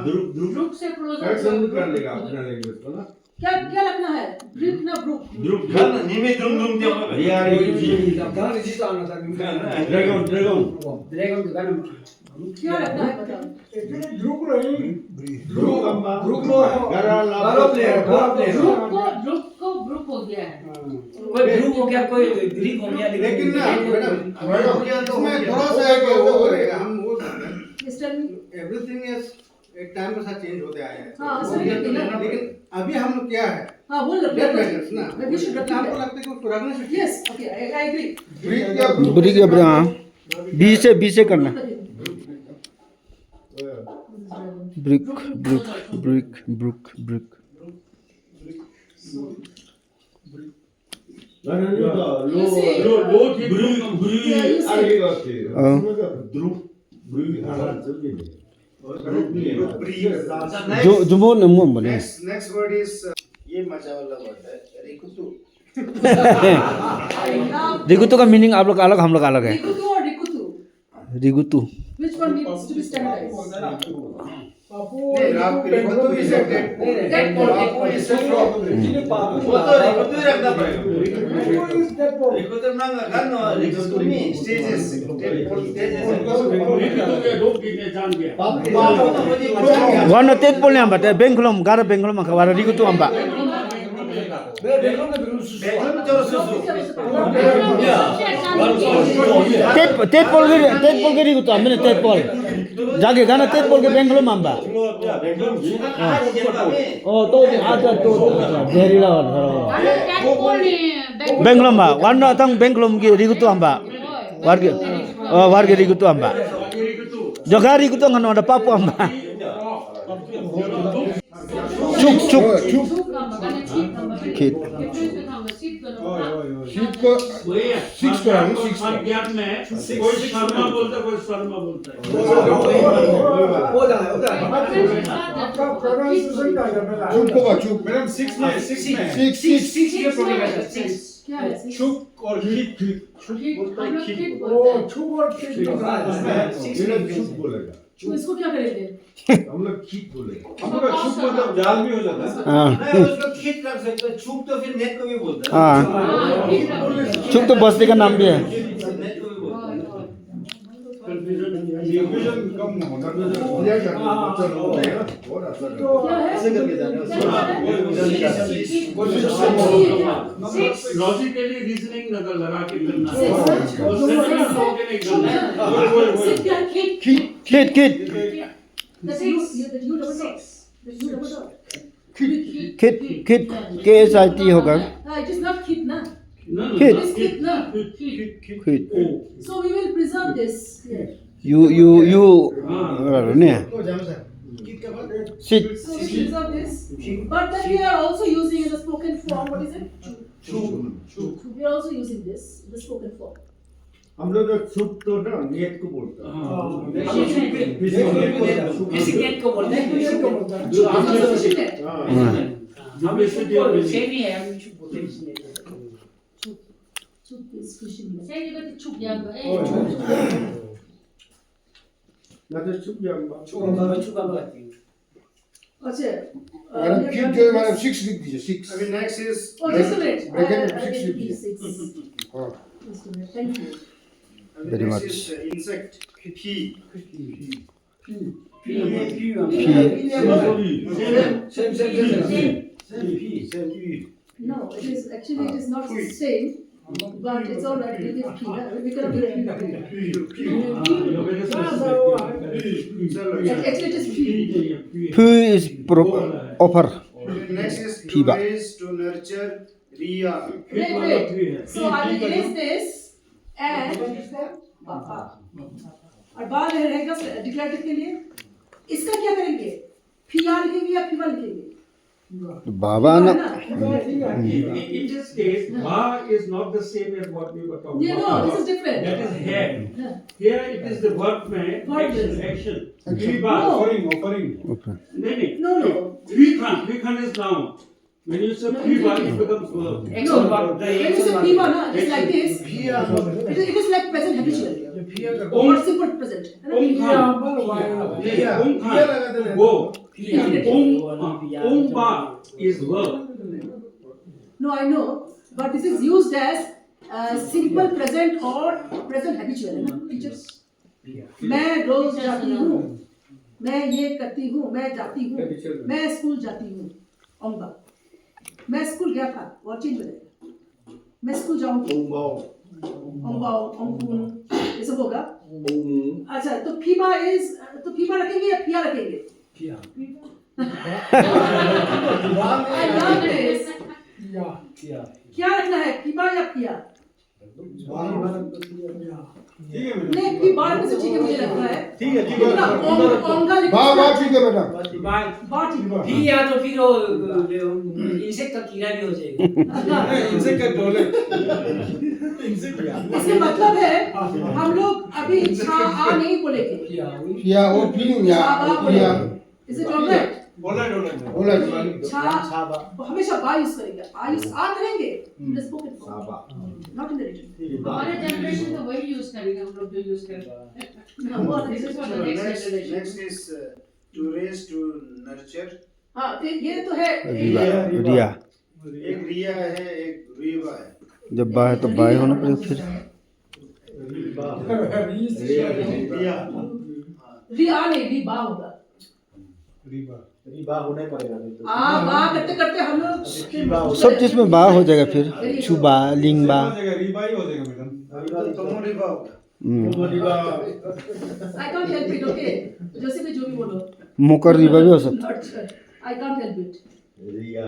ध्रुव ध्रुव Group से closer. करेक्शन भी कर लेगा अपना लैंग्वेज को ना क्या क्या लगना है ब्रूक ना ब्रूक ध्रुव गाना निमे ध्रुव ध्रुव दिया होगा यार ड्रैगन ड्रैगन ड्रैगन का गाना क्या लगना है बताओ ध्रुव अम्मा ध्रुव गरा Group को group हो गया है. कोई ग्रुप हो गया कोई ग्रीक हो गया लेकिन ना मैडम इसमें थोड़ा सा है कि वो रहेगा हम वो ईस्टर्न एवरीथिंग इज एक टाइम के साथ चेंज होते आए हैं हाँ, सही है ना। लेकिन अभी हम लोग क्या है हाँ बोल डेट मैटर्स ना we should repeat आपको that. लगता है कि उसको रखना चाहिए Yes, okay, I agree. Breathe या Beri ka beri. हाँ. B से करना. Brick, brick, brick, brick, brick. लो लो की Yeah, you see. ध्रुव ब्रू आना चाहिए जो mo na mo bane. Next word is ये मजा वाला वर्ड है रिकुतु Rigutu का meaning आप लोग अलग हम लोग अलग है. Rikutu or Rikutu? Rigutu. Which one needs to be standardized? रिकुतु इज अ That one. वो तो रिकुतु ही रखना पड़ेगा रिकुतु ना गाना रिकुतु में स्टेजेस दो गिने जान गया Wana tet pol yang bate Benglom gara Benglom ka wara Rigutu amba. tet pol ke Rigutu amba ne tet pol. Jage gana tet pol ke Benglom amba. Oh to aja to very la Benglom ba wana tang Benglom ke Rigutu amba. Warga Rigutu amba. Jaga Rigutu ngano ada papu amba. Chuk Kid. Sheet को वही है Six पर है, six खान ज्ञान में कोई शर्मा बोलता है कोई शर्मा बोलता है चुप को बा चुप मैडम 6 में सिक्स ये प्रॉब्लम है क्या है? चुप और हिट चुप और चुप बोलेगा तो इसको क्या करेंगे? हम लोग खींच बोलेगा हम लोग चुप मतलब जाल भी हो जाता है हाँ. नहीं उसको खींच रख सकते हैं चुप तो फिर नेट को भी बोलता है हाँ. Chuk तो बस्ती का नाम भी है. नेट को भी बोलता है कंफ्यूजन कम होना चलो और असर क्या है? ऐसे करके जाने लॉजिकली रीजनिंग नजर लगा के करना Six. और सेंटेंस होके नहीं करना Six, क्या? Kid. Kid. The six. The U double dot. The U double dot. Kid. KSIT होगा. It is not kid, na. Kid. It is kid, na. Kid. So we will preserve this here. You ne. Sit. So we preserve this. But then we are also using in the spoken form. What is it? Chuk. We are also using this in the spoken form. हम लोग चुप तो ना नेट को बोलता है किसी नेट को बोलते हैं Chuk is also fishing net. हम इससे सेम ही है हम चुप बोलते हैं Chuk is fishing net. Saya juga cuk yang ना तो चुप या चुप हम लगाते हैं अच्छा. मैडम किड जो मैडम 6 लिख दीजिए 6 अभी next is Oh, just a minute. Bracket I six will लिखिए. be 6. हाँ thank you Very much. Insect. Pea. No, it is actually it is not the same, but it's all right. It is pea. We cannot do it. Actually, it is pea. Phu is offer. Next is Pea. to raise, to nurture, Ria. Wait. So I will erase this and और बाद में रहेगा डिक्लेरेटिव के लिए इसका क्या करेंगे फिया लिखेंगे या फीवा लिखेंगे बाबा ना In this case, ba is not the same as what we were talking Yeah, about. no, this is different. That is head. Here it is the verb में Verb action. is. Fiba. No. नहीं. Fikhan is noun. When you say fiba, it becomes verb. No, when you say fiva, na, it is like this. It is like present habitual. Participle present. Ba is verb. No, I know, but this is used as simple present or present habitual, है ना, teachers? मैं रोज जाती हूँ, मैं ये करती हूँ, मैं जाती हूँ, मैं स्कूल जाती हूँ, ओंबा। मैं स्कूल गया था, और चेंज हो जाएगा। मैं स्कूल जाऊँगी। ओंबाओ, ओंगुन, ये सब होगा। अच्छा, तो फीबा रखेंगे या फिया रखेंगे? फिया। I love this. क्या रखना है, फीबा या फिया? नहीं, फीबा में से ठीक है मुझे लगता है। ठीक है ओंगा वाह ठीक है मैडम बात ठीक है। फिर या तो फिर वो इंसेक्ट का कीड़ा भी हो जाएगा। इंसेक्ट का डोले इसका मतलब है हम लोग अभी छा आ नहीं बोलेंगे। या वो फीलिंग या या इज इट ऑलराइट? बोला छा हमेशा बा यूज करेंगे। आ यूज आ करेंगे in the spoken form, not in the written. हमारे जनरेशन तो वही यूज करेंगे हम लोग जो यूज करेंगे। This is for the next generation. Next is to raise, to nurture. हां, तो ये तो है रिया एक रिया है, एक रीवा है। जब बा है तो बाय होना पड़ेगा फिर रिया। रिया नहीं, री बा होगा। रिबा होना ही पड़ेगा नहीं तो आ बा करते करते हम लोग सब चीज में बा हो जाएगा फिर छुबा लिंगबा रिबा ही हो जाएगा मैडम। तुम रिवा होगा। I can't help it, okay? जैसे भी जो भी बोलो, मुकर रिबा भी हो सकता है। I can't help it. Riya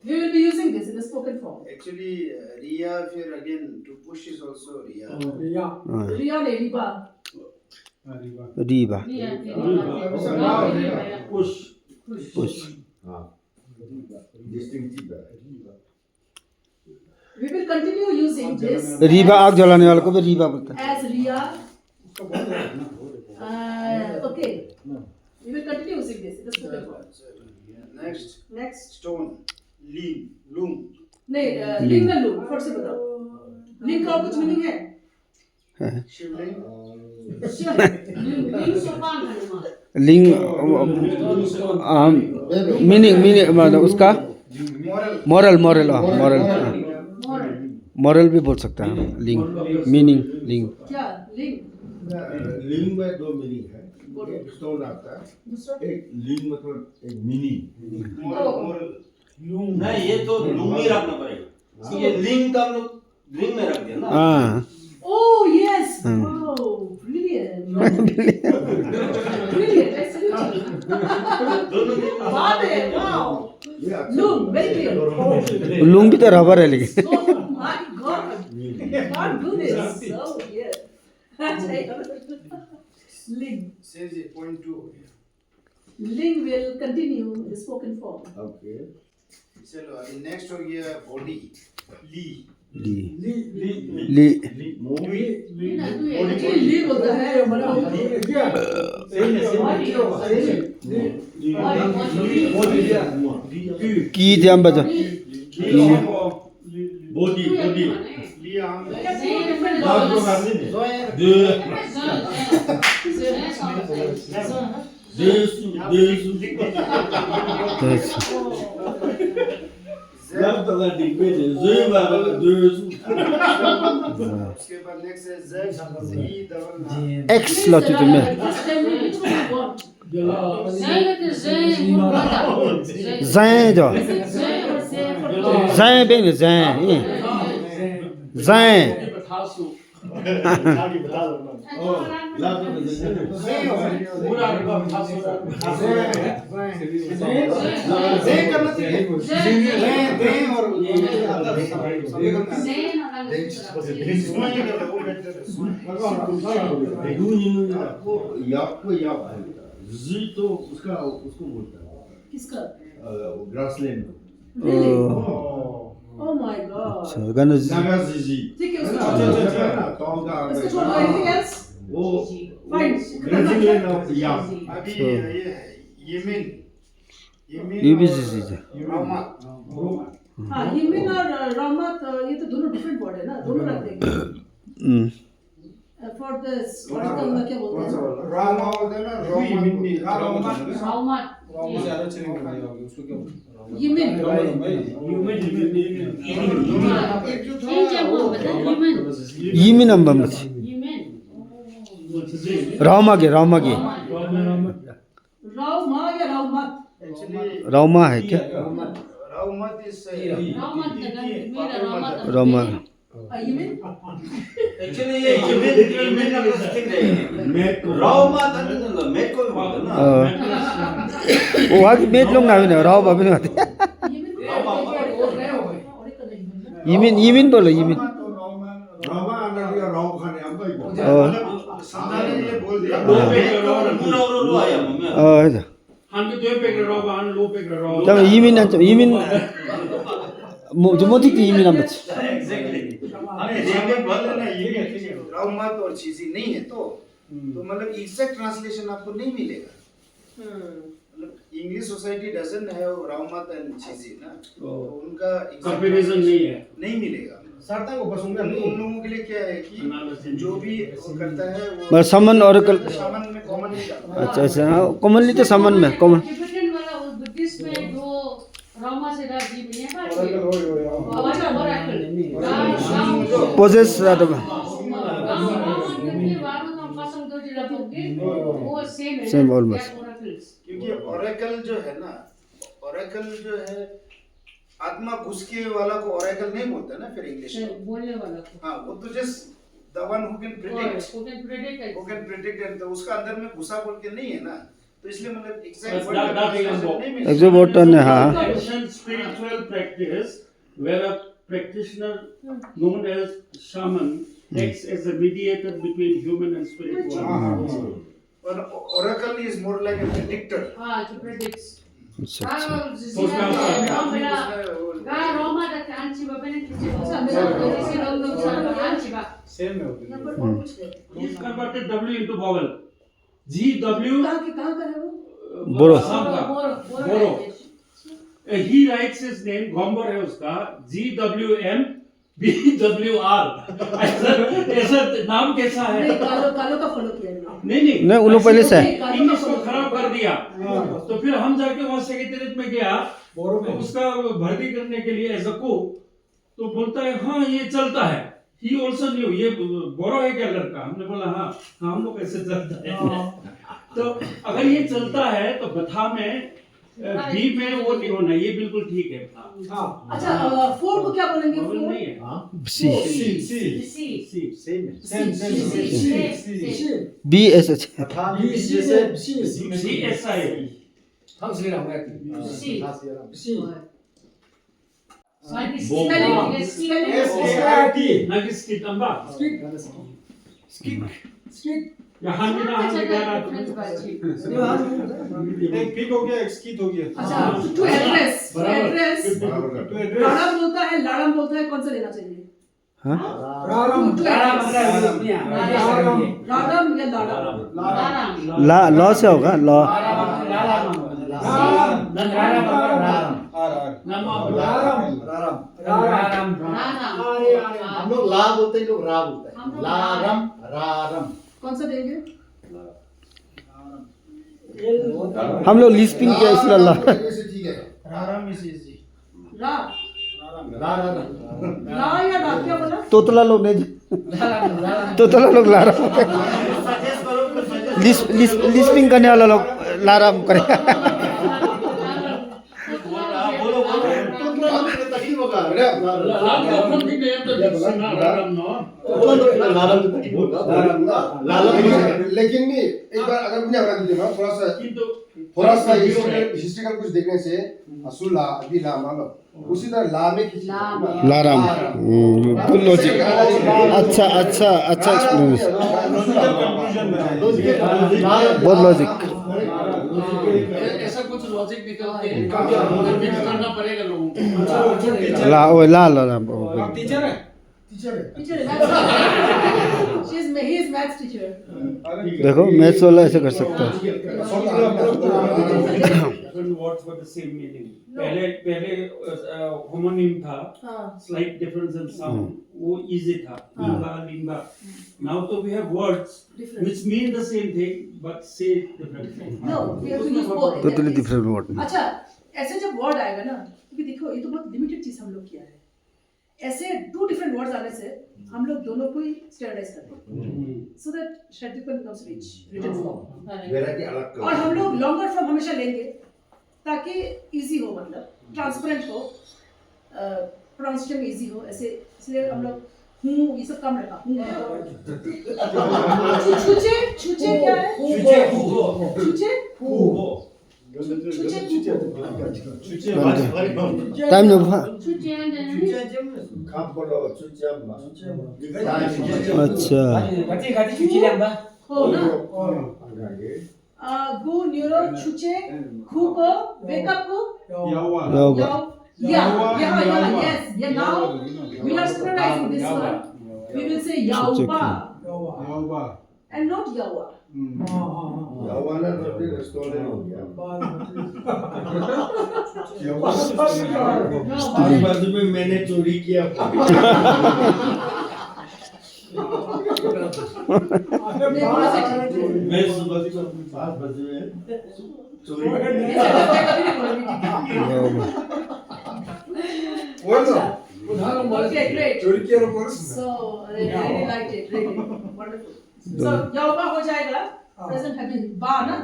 We will be using this in the spoken form. Actually, Ria, फिर again to push is also Ria. हाँ, रिया नहीं, रिबा। रीबा Push. हाँ डिस्टिंक्टिव है। We will continue using this Reeba आग जलाने वाले को भी रीबा बोलता है। as Ria. Okay. We will continue using this in the spoken form. Next. Stone. Lean. Loom. नहीं, लिंग ना लो, फट से बताओ। लिंग का और कुछ मीनिंग है? शिवलिंग। लिंग सोपान है मां। लिंग मीनिंग मतलब उसका मॉरल मॉरल भी बोल सकता है। लिंग मीनिंग लिंग क्या लिंग? लिंग में दो मीनिंग है। एक स्टोन आता है, दूसरा एक लिंग मतलब एक मीनिंग। मोरल। नहीं, ये तो लूम ही रखना पड़ेगा। ये लिंग का हम लोग लिंग में रख दिया ना। हाँ Oh yes! Wow, brilliant! Brilliant! Excellent! बात है, wow! Loom, very clear. Loom भी तो रबर है लेकिन। Oh my God! Can't do this. So weird. Ling. Says it, point 2. Ling will continue the spoken form. Okay चलो अभी नेक्स्ट हो गया बॉडी। ली। ली Actually, ली बोलता है बड़ा की ध्यान बजा बॉडी लिया हम। तो का डिब्बे थे जोई बाबा जो उसके बाद नेक्स्ट है Z जी डबल X लति त मे This time we which one you want? Zay it is Zay for brother. Zai jo Is it Zay or Zay for brother? Zai be ne Zai Zai ला तो Zay करना चाहिए Zay और Zay not आपको याप है जी तो उसका उसको बोलता है किसका ग्रासलैंड ओह माय गॉड अच्छा गाना नागाजी ठीक है उसको उसको छोड़ दो एनीथिंग एल्स वो फाइन ग्रेजुएट ऑफ याप अभी ये है यमन ये भी चीज है रोमा हाँ यमन और रहमत ये तो दोनों डिफरेंट वर्ड है ना दोनों रख देंगे फॉर दिस आर्टिकल में क्या बोलते हैं रोमा बोलते हैं ना रोमा Raumat. ज्यादा चलेंगे भाई आगे उसको क्या यमन एक क्या बोल बता Yemen. Yimi number मत Yemen. रामा के राव माँ या राव मत एक्चुअली रामा है क्या रोमा इज Raumat the मेरा Raumat. रामा यमन एक्चुअली ये में ना ठीक है राव मात अंदर मेट को बोलते ना वो आगे मेट लोग ना भी ना राव बाबी ना Yimin बोलो Yimin रामा आना राव खाने अब भाई समझाने के लिए बोल दिया रो आया मम्मी है 한 개 더 빼기로 하고 한 로 빼기로 하고 잠깐 Yimin 한 Yimin 뭐 모티 Yimin 한 번 एग्जैक्टली हमें रेंगे बोले ना ये रोमा और चीजें नहीं है तो मतलब एग्जैक्ट ट्रांसलेशन आपको नहीं मिलेगा मतलब इंग्लिश सोसाइटी डजंट हैव राउमात एंड चीजें ना तो उनका कंपैरिजन नहीं है नहीं मिलेगा सारता को पसंद उन लोगों के लिए क्या है कि जो भी वो करता है वो बस समन और कल सामान में कॉमन नहीं डालता अच्छा अच्छा कॉमनली तो समन में कॉमन Tibetan वाला वो बुद्धिस्ट में जो रामा से राजी में है और वाला oracle. पोजेस रातो Same almost. क्योंकि ओरेकल जो है ना ओरेकल जो है आत्मा घुस के वाला को ओरेकल नहीं बोलता ना फिर इंग्लिश में बोलने वाला को हाँ वो तो just the one who can predict who can predict it. Who can predict and तो उसका अंदर में घुसा बोल के नहीं है ना तो इसलिए मतलब exact But word that is नहीं मिलता एक जो बटन है हाँ Ancient spiritual practice where a practitioner known as shaman acts as a mediator between human and spirit world. और Oracle is more like a predictor हाँ to predicts. अच्छा अच्छा Roma da Anchiba benefit. Anchiba. Same में होती है यहाँ पर और कुछ है He's converted W into vowel. G W कहाँ का है वो बोरो बोरो he writes his name गॉम्बर है उसका GWM BWR ऐसा नाम कैसा है नहीं कालो कालो का फॉलो किया है नहीं नहीं उन लोग पहले से है इंग्लिश को खराब कर दिया तो फिर हम जाके वहां सेक्रेटरीट में गया तो उसका भर्ती करने के लिए एज अ कुक तो बोलता है हाँ ये चलता है ही ऑल्सो न्यू ये बोरो है क्या लड़का हमने बोला हाँ हम लोग ऐसे चलता है तो अगर ये चलता है तो बथा में बी में वो नहीं होना ये बिल्कुल ठीक है बथा अच्छा फोर को क्या बोलेंगे फोर फोर नहीं है C C B S H C S I नगिस की तंबा यहाँ भी ना हम एक पिक हो गया एक स्किट हो गया अच्छा टू एड्रेस लाड़म बोलता है लाड़म बोलता है कौन सा लेना चाहिए हाँ लाड़म या लाड़म ला लॉ से होगा लॉ हम लोग ला बोलते हैं लोग रा बोलते हैं लारम रारम कौन सा देंगे हम लोग लिस्पिंग किया इसलिए ला राराम इज इजी रा ला या ला क्या बोला? तोतला लोग नहीं तोतला लोग लारा लिस्पिंग करने वाला लोग लारा करे लेकिन नहीं एक बार अगर मुझे बता दीजिए ना थोड़ा सा हिस्ट्रिकल कुछ देखने से असुला अभी ला मानो उसी तरह ला में लाराम गुड लॉजिक अच्छा अच्छा अच्छा एक्सप्लेनेशन बहुत लॉजिक ऐसा कुछ लॉजिक निकल के कन्विंस करना पड़ेगा लोगों को ला ओ ला ला ला टीचर है he is maths teacher. देखो मैथ्स वाला ऐसे कर सकता है different words for the same meaning. पहले homonym था, slight difference in sound. वो easy था, linga linga. Now तो we have words which mean the same thing but say different things. No, we have to use both. Totally different word अच्छा, ऐसे जब वर्ड आएगा ना, क्योंकि देखो ये तो बहुत लिमिटेड चीज हम लोग किया है. ऐसे 2 डिफरेंट वर्ड्स आने से हम लोग दोनों को ही स्टैंडर्डाइज करते हैं सो दैट शब्दिकन बिकम्स रिच रिटन फॉर्म और हम लोग लॉन्गर फॉर्म हमेशा लेंगे ताकि इजी हो मतलब ट्रांसपेरेंट हो प्रोनाउंसिएशन में इजी हो ऐसे इसलिए हम लोग हूँ ये सब कम रखा हूँ छुचे छुचे क्या है छुचे टाइम न भा अच्छा हो ना गु न्यूरो छुचे खु को वेकअप को yes now we are standardizing this one we will say yawa and not yawa यावाना तो फिर रेस्टोरेंट हो गया बाजू में मैंने चोरी किया मैं सुबह 5 बजे में चोरी Okay, great. So, I really liked it. Really wonderful. So, यावा हो जाएगा. Present habitual बा ना.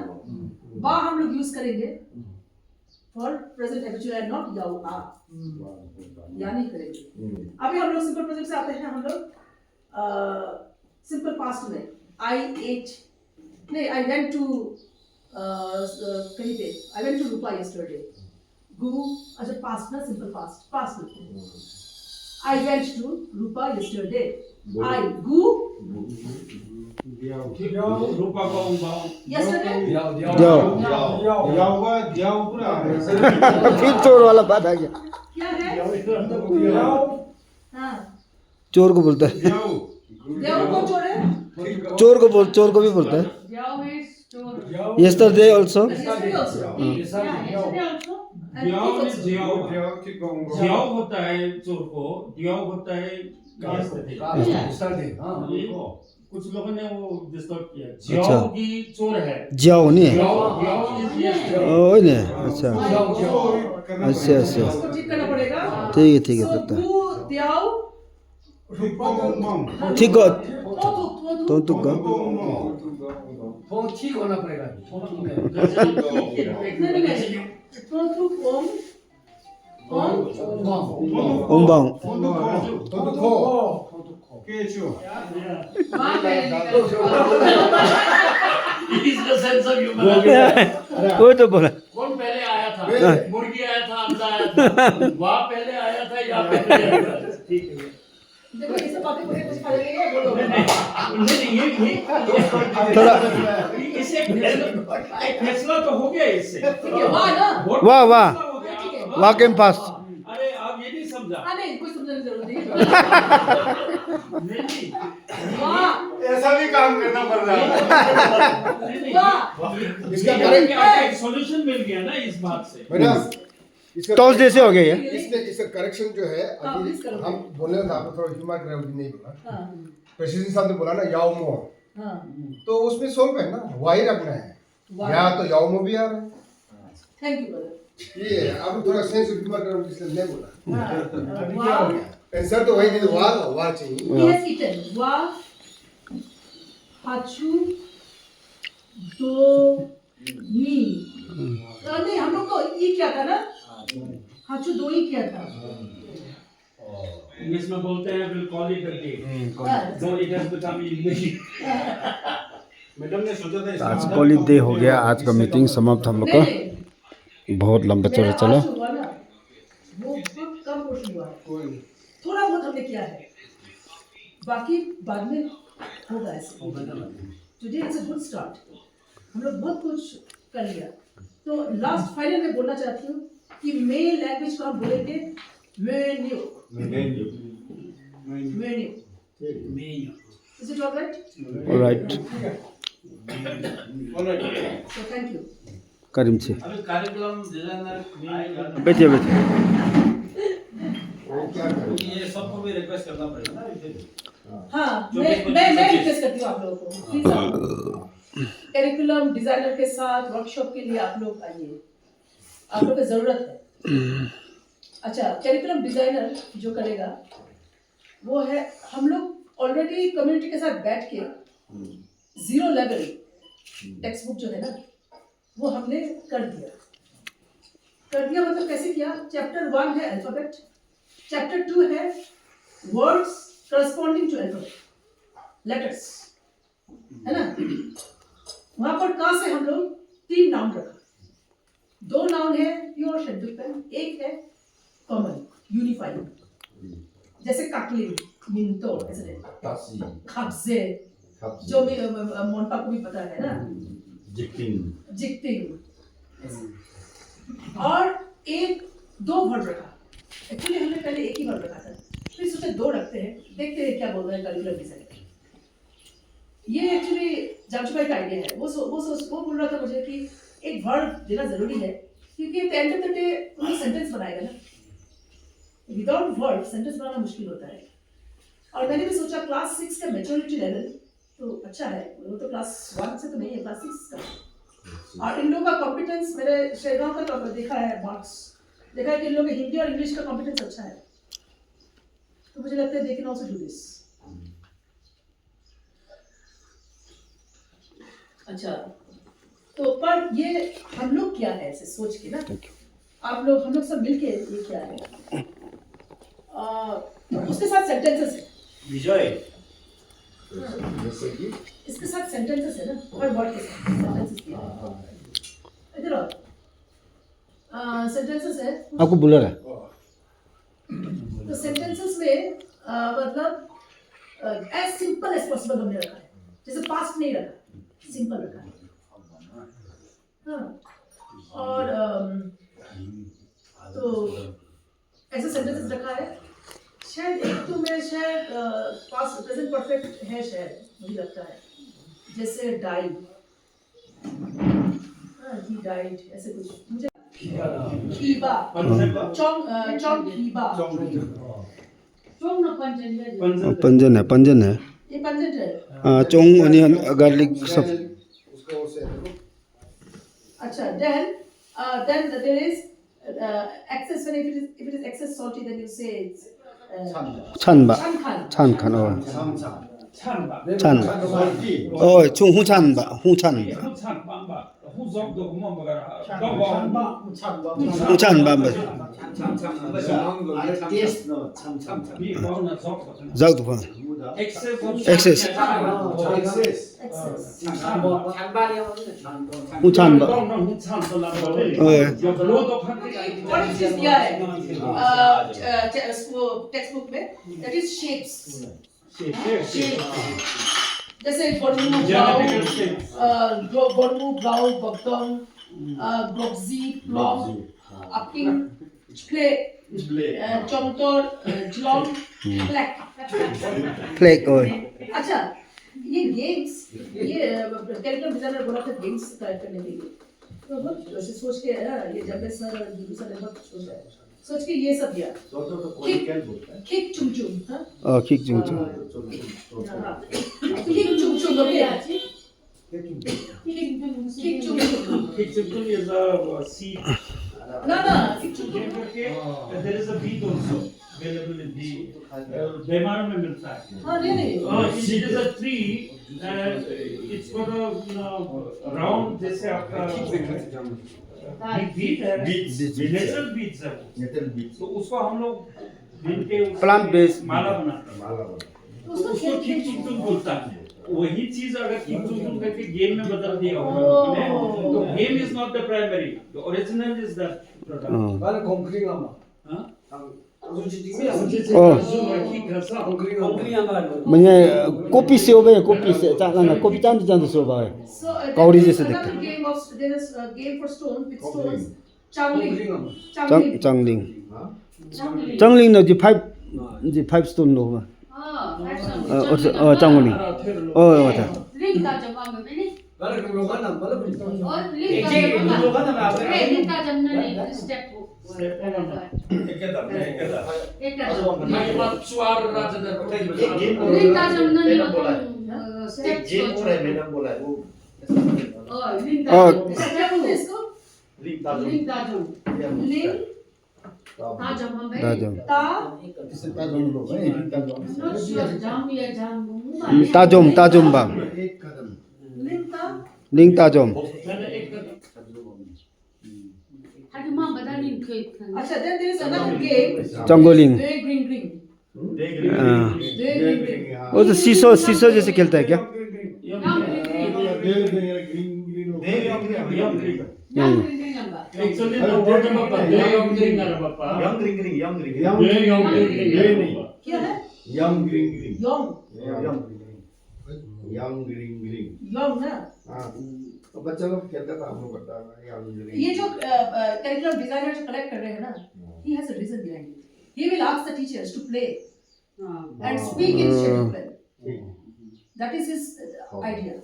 बा हम लोग यूज करेंगे for present habitual and not यावा. या नहीं करेंगे. अभी हम लोग सिंपल प्रेजेंट से आते हैं हम लोग सिंपल पास्ट में. I ate. नहीं, I went to कहीं पे. I went to Rupa yesterday. Go. अच्छा पास्ट ना सिंपल पास्ट में. I went to Rupa yesterday. I go. रूपा को Yesterday. फिर चोर वाला बात आ गया क्या है? हाँ. चोर को बोलता है देव को चोर है? चोर को भी बोलता है yesterday also Yesterday also. Yesterday also. And जियाओ it में also. जियाओ होता है चोर को दियाओ होता है कुछ लोगों ने वो डिस्टर्ब किया जियाओ की चोर है जाओ नहीं जियाओ is yesterday. ओ ने अच्छा अच्छा अच्छा उसको ठीक करना पड़ेगा. ठीक है So, पता गु दियाओ ठीक है तो तो का ठीक होना पड़ेगा ओमबांग इसका सेंस ऑफ ह्यूमर वो तो बोला कौन पहले आया था मुर्गी आया था अंडा आया था वहाँ पहले आया था या पहले आया था ठीक है देखो ये सब बातें कुछ खा लेंगे बोलो. नहीं ये थोड़ा इसे एक फैसला तो हो गया इससे ठीक है वाह ना. वाह वाह ठीक है वाह कैम पास अरे आप ये नहीं समझा हाँ नहीं कोई समझने की जरूरत नहीं. नहीं वाह ऐसा भी काम करना पड़ रहा है वाह. इसका एक सॉल्यूशन मिल गया ना इस बात से मैडम इसका टॉस जैसे हो गया ये इसमें इसका करेक्शन जो है हाँ, अभी please करो. हम बोलने था आपको थोड़ा ह्यूमर ग्रामर नहीं बोला हाँ प्रेसिडेंट साहब ने बोला ना याओमो हाँ. तो उसमें सोल्व है ना वाही रखना है या तो याओमो भी आ रहा है थैंक यू ब्रदर. ये आप थोड़ा सेंस ऑफ ह्यूमर करो इसलिए नहीं बोला वाह आंसर तो वही थी वाह चाहिए he has eaten वाह हाचू दो नी नहीं हम लोग को ये क्या था ना हाचू दो ही किया था इंग्लिश में बोलते हैं will call it a day though it has become English madam ने सोचा था आज कॉलेज डे हो गया। आज का मीटिंग समाप्त हम लोग का बहुत लंबा चौड़ा चला। वो बहुत कम पोर्शन हुआ है थोड़ा बहुत हमने किया है बाकी बाद में होगा ऐसे today it's a good start हम लोग बहुत कुछ कर लिया तो लास्ट फाइनल में बोलना चाहती हूँ कि मेन लैंग्वेज को हम बोलेंगे मेन्यू is it alright right so thank you Karim से अभी कार्यक्रम डिजाइनर बैठिए ये सबको भी रिक्वेस्ट करना पड़ेगा ना हाँ मैं रिक्वेस्ट करती हूँ आप लोगों को प्लीज करिकुलम डिजाइनर के साथ वर्कशॉप के लिए आप लोग आइए आप लोग को जरूरत है अच्छा करिकुलम डिजाइनर जो करेगा वो है हम लोग ऑलरेडी कम्युनिटी के साथ बैठ के 0 लेवल टेक्स्ट बुक जो है ना वो हमने कर दिया मतलब कैसे किया चैप्टर 1 है अल्फाबेट चैप्टर 2 है words corresponding to alphabet letters है ना वहां पर कहाँ से हम लोग 3 नाउन रखा 2 नाउन है प्योर शेड्यूल पेन एक है कॉमन यूनिफाइड जैसे काकली मिंटो ऐसे खापसे जो भी मोनपा को भी पता है ना जिक्टिंग और 2 वर्ड रखा एक्चुअली हमने पहले एक ही वर्ड रखा था फिर सोचे 2 रखते हैं देखते हैं क्या बोल रहे हैं करिकुलम डिजाइन ये एक्चुअली जामशु भाई का आइडिया है वो बोल रहा था मुझे कि एक वर्ड देना जरूरी है क्योंकि at the end of the day वो सेंटेंस बनाएगा ना विदाउट वर्ड सेंटेंस बनाना मुश्किल होता है और मैंने भी सोचा क्लास 6 का मैच्योरिटी लेवल तो अच्छा है वो तो क्लास 1 से तो नहीं है क्लास 6 का और इन लोगों का कॉम्पिटेंस मेरे शेरगांव का देखा है मार्क्स देखा है कि इन लोगों का हिंदी और इंग्लिश का कॉम्पिटेंस अच्छा है तो मुझे लगता है they can also do this अच्छा तो पर ये हम लोग क्या है ऐसे सोच के ना आप लोग हम लोग सब मिलके ये क्या है उसके साथ सेंटेंसेस है विजय इसके साथ सेंटेंसेस है ना हर वर्ड के साथ सेंटेंसेस दिया है इधर आओ सेंटेंसेस है आपको बोला रहा तो सेंटेंसेस में मतलब एज सिंपल एज पॉसिबल हमने रखा है जैसे पास्ट नहीं रखा सिंपल रखा है हाँ और तो ऐसे सेंटेंसेस रखा है शायद एक तो मैं शायद पास्ट प्रेजेंट परफेक्ट है शायद मुझे लगता है जैसे डाइड ही डाइड ऐसे कुछ मुझे खीबा चोंग खीबा चोंग ना पंजन है ये पंजन है चोंग अनियन गार्लिक सब अच्छा then there is excess when if it is excess salty then you say it's 찬바 찬칸 찬바 홍찬바 자우도 봐 excess 홍찬바 what is this दिया है टेक्स्ट बुक में that is shapes जैसे बर्मू ब्राउ बक्तोंग ग्रोक्सी प्लॉम अपिंग प्ले चोंगतोर जलोंग फ्लैग ओए अच्छा ये गेम्स ये कैरेक्टर डिजाइनर बोला था गेम्स टाइप करने के लिए तो बहुत ऐसे सोच के ये जब सर दूसरा ने बहुत सोच के ये सब दिया किक चुम चुम हां किक चुम चुम किक चुम चुम ओके किक चुम चुम Kick is a seed There is a beat also available in the Bemar में मिलता है. हाँ नहीं It is a tree. It's got a round जैसे आपका beat है. Natural beads है. नेचुरल बीच तो उसको हम लोग बीन के Plant based माला बनाते हैं. माला बना उसको किंग चुंगचुंग बोलता है. वही चीज अगर किंग चुंगचुंग करके गेम में बदल दिया होगा तो game is not the primary. The original is the product. Bale konkret ama. हाँ? म्हणजे कॉपी से होवे कॉपी से चालांगा कॉपी चांद चांद से होवे So Kauri there is जैसे another दिखता है. game of there is a game for stone with stones. Changling. चांगलिंग चांगलिंग न जी 5 stone no चांगलिंग 맞아. Link tajam ang ini. Bale kelokan am bale beri. Oh, link tajam na ni step. Link tajam na ni step. Game हो रहा है मैडम बोला है वो Oh, link tajam. Step इसको लिंक ताजो Link tajam. Link tajam ang ताजम ता Not sure jam ya jam. ताजम बाम एक कदम लिंग ता लिंग ताजम Hadi ma bada link koi. अच्छा then there is another game. Jungling Day green green. Day green green. वो तो सीसो सीसो जैसे खेलता है क्या Actually, the word of Bappa, they young green are Bappa. Young ring ring young ring They young green, they नहीं. क्या है? Young green green Young. Young green green Young ना. हाँ तो बच्चा लोग खेलता था हम लोग करता था यंग ग्रीन ये जो curriculum designer जो collect कर रहे हैं ना, he has a reason behind it. He will ask the teachers to play and speak in schedule plan. That is his idea.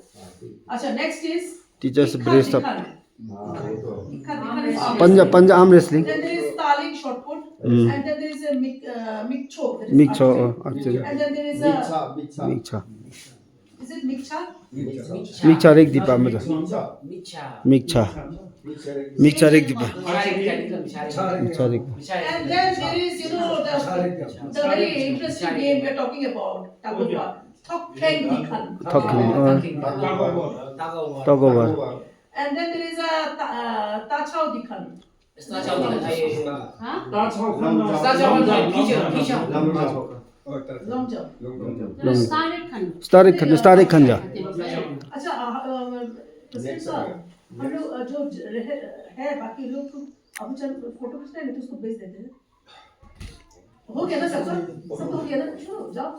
अच्छा next is teachers breast up Dikhan. हाँ वो तो Dikhan is arm पंजा पंजा arm wrestling Then there is taling shot put, and then there is a mikcho. that is Mikcho, archery. archery. And then there is बिच्छा a बिच्छा मिक्छा is it mikcha? मिक्छा रेक दीपा मजा मिक्छा मिक्छा रेक दीपा मिक्छा रेक And then there is the very interesting game we are talking about Tagova. Thokeng Dikhan. थॉकिंग टॉगोवर And then there is a Tachao Dikhan. Long jump. स्टारे खंजा अच्छा प्रसिद्ध साहब हम लोग जो है बाकी लोग तो अब चल फोटो खींचते हैं तो उसको भेज देते हैं हो गया ना सब हो गया ना चलो जाओ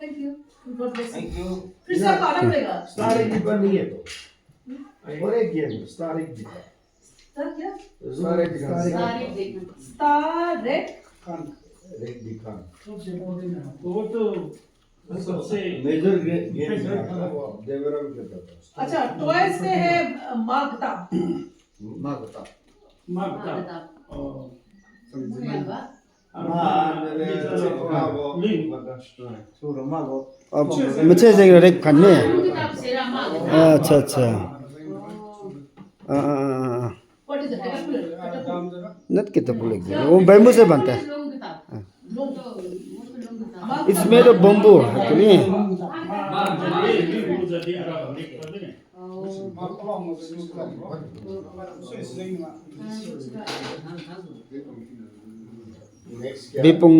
thank you God bless you फिर से आपको आना पड़ेगा स्टार एक दीपा नहीं है तो और एक गेम स्टार एक दीपा स्टार क्या स्टार एक दीपा स्टार रेड एक दीपा वो तो सबसे मेजर गेम देवरम खेलता था अच्छा टॉयज में है मागता मागता मागता अब मुझे जगह रेक खन्ने अच्छा अच्छा what is the caterpillar nut के तो बोले वो बैम्बू से बनता है it's made of bamboo actually बेपुंग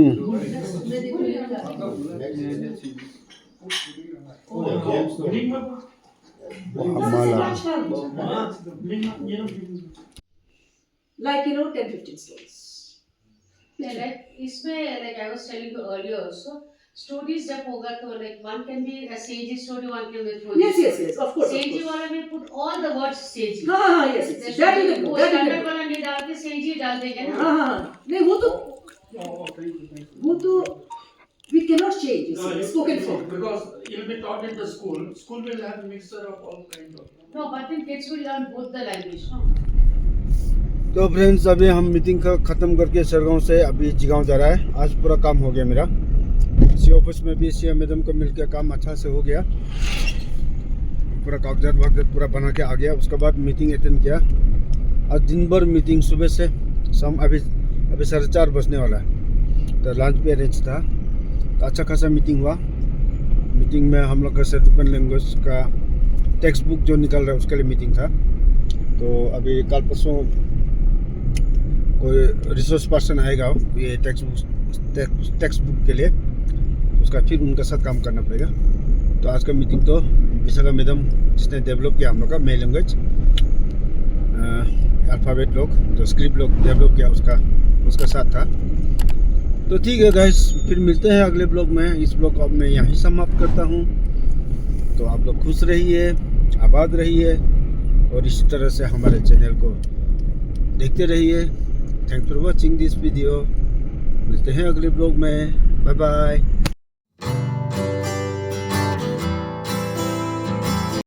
like 10-15 stories. Yeah, like इसमें like I was telling you earlier also, stories जब होगा तो like one can be a sagey story, one can be through. Yes, of course. Sagey वाला में put all the words sagey. हाँ, yes. That you can do. That you can do. वाला नहीं डालते sagey डाल देंगे ना. हाँ, नहीं वो तो we cannot change. It's spoken form. Because it will be taught in the school. School will have a mixture of all kinds of. No, but then kids will learn both the language, no? तो फ्रेंड्स अभी हम मीटिंग का ख़त्म करके सरगांव से अभी जिगांव जा रहा है। आज पूरा काम हो गया मेरा। सी ऑफिस में भी सी मैडम को मिलकर काम अच्छा से हो गया। पूरा कागजात वागजात पूरा बना के आ गया। उसके बाद मीटिंग अटेंड किया। आज दिन भर मीटिंग सुबह से शाम अभी 4:30 बजने वाला है, तो लंच भी अरेंज था। तो अच्छा खासा मीटिंग हुआ। मीटिंग में हम लोग का सेटुकन लैंग्वेज का टेक्स्ट बुक जो निकल रहा है उसके लिए मीटिंग था। तो अभी कल परसों कोई रिसोर्स पर्सन आएगा ये टेक्स्ट बुक के लिए, उसका फिर उनके साथ काम करना पड़ेगा। तो आज का मीटिंग तो विशाखा मैडम जिसने डेवलप किया हम लोग का मेल लैंग्वेज अल्फ़ाबेट लोग जो स्क्रिप्ट लोग डेवलप किया उसका साथ था। तो ठीक है गाइस, फिर मिलते हैं अगले ब्लॉग में। इस ब्लॉग को अब मैं यहीं समाप्त करता हूँ। तो आप लोग खुश रहिए, आबाद रहिए और इसी तरह से हमारे चैनल को देखते रहिए। Thanks for watching this video. मिलते हैं अगले ब्लॉग में। Bye bye.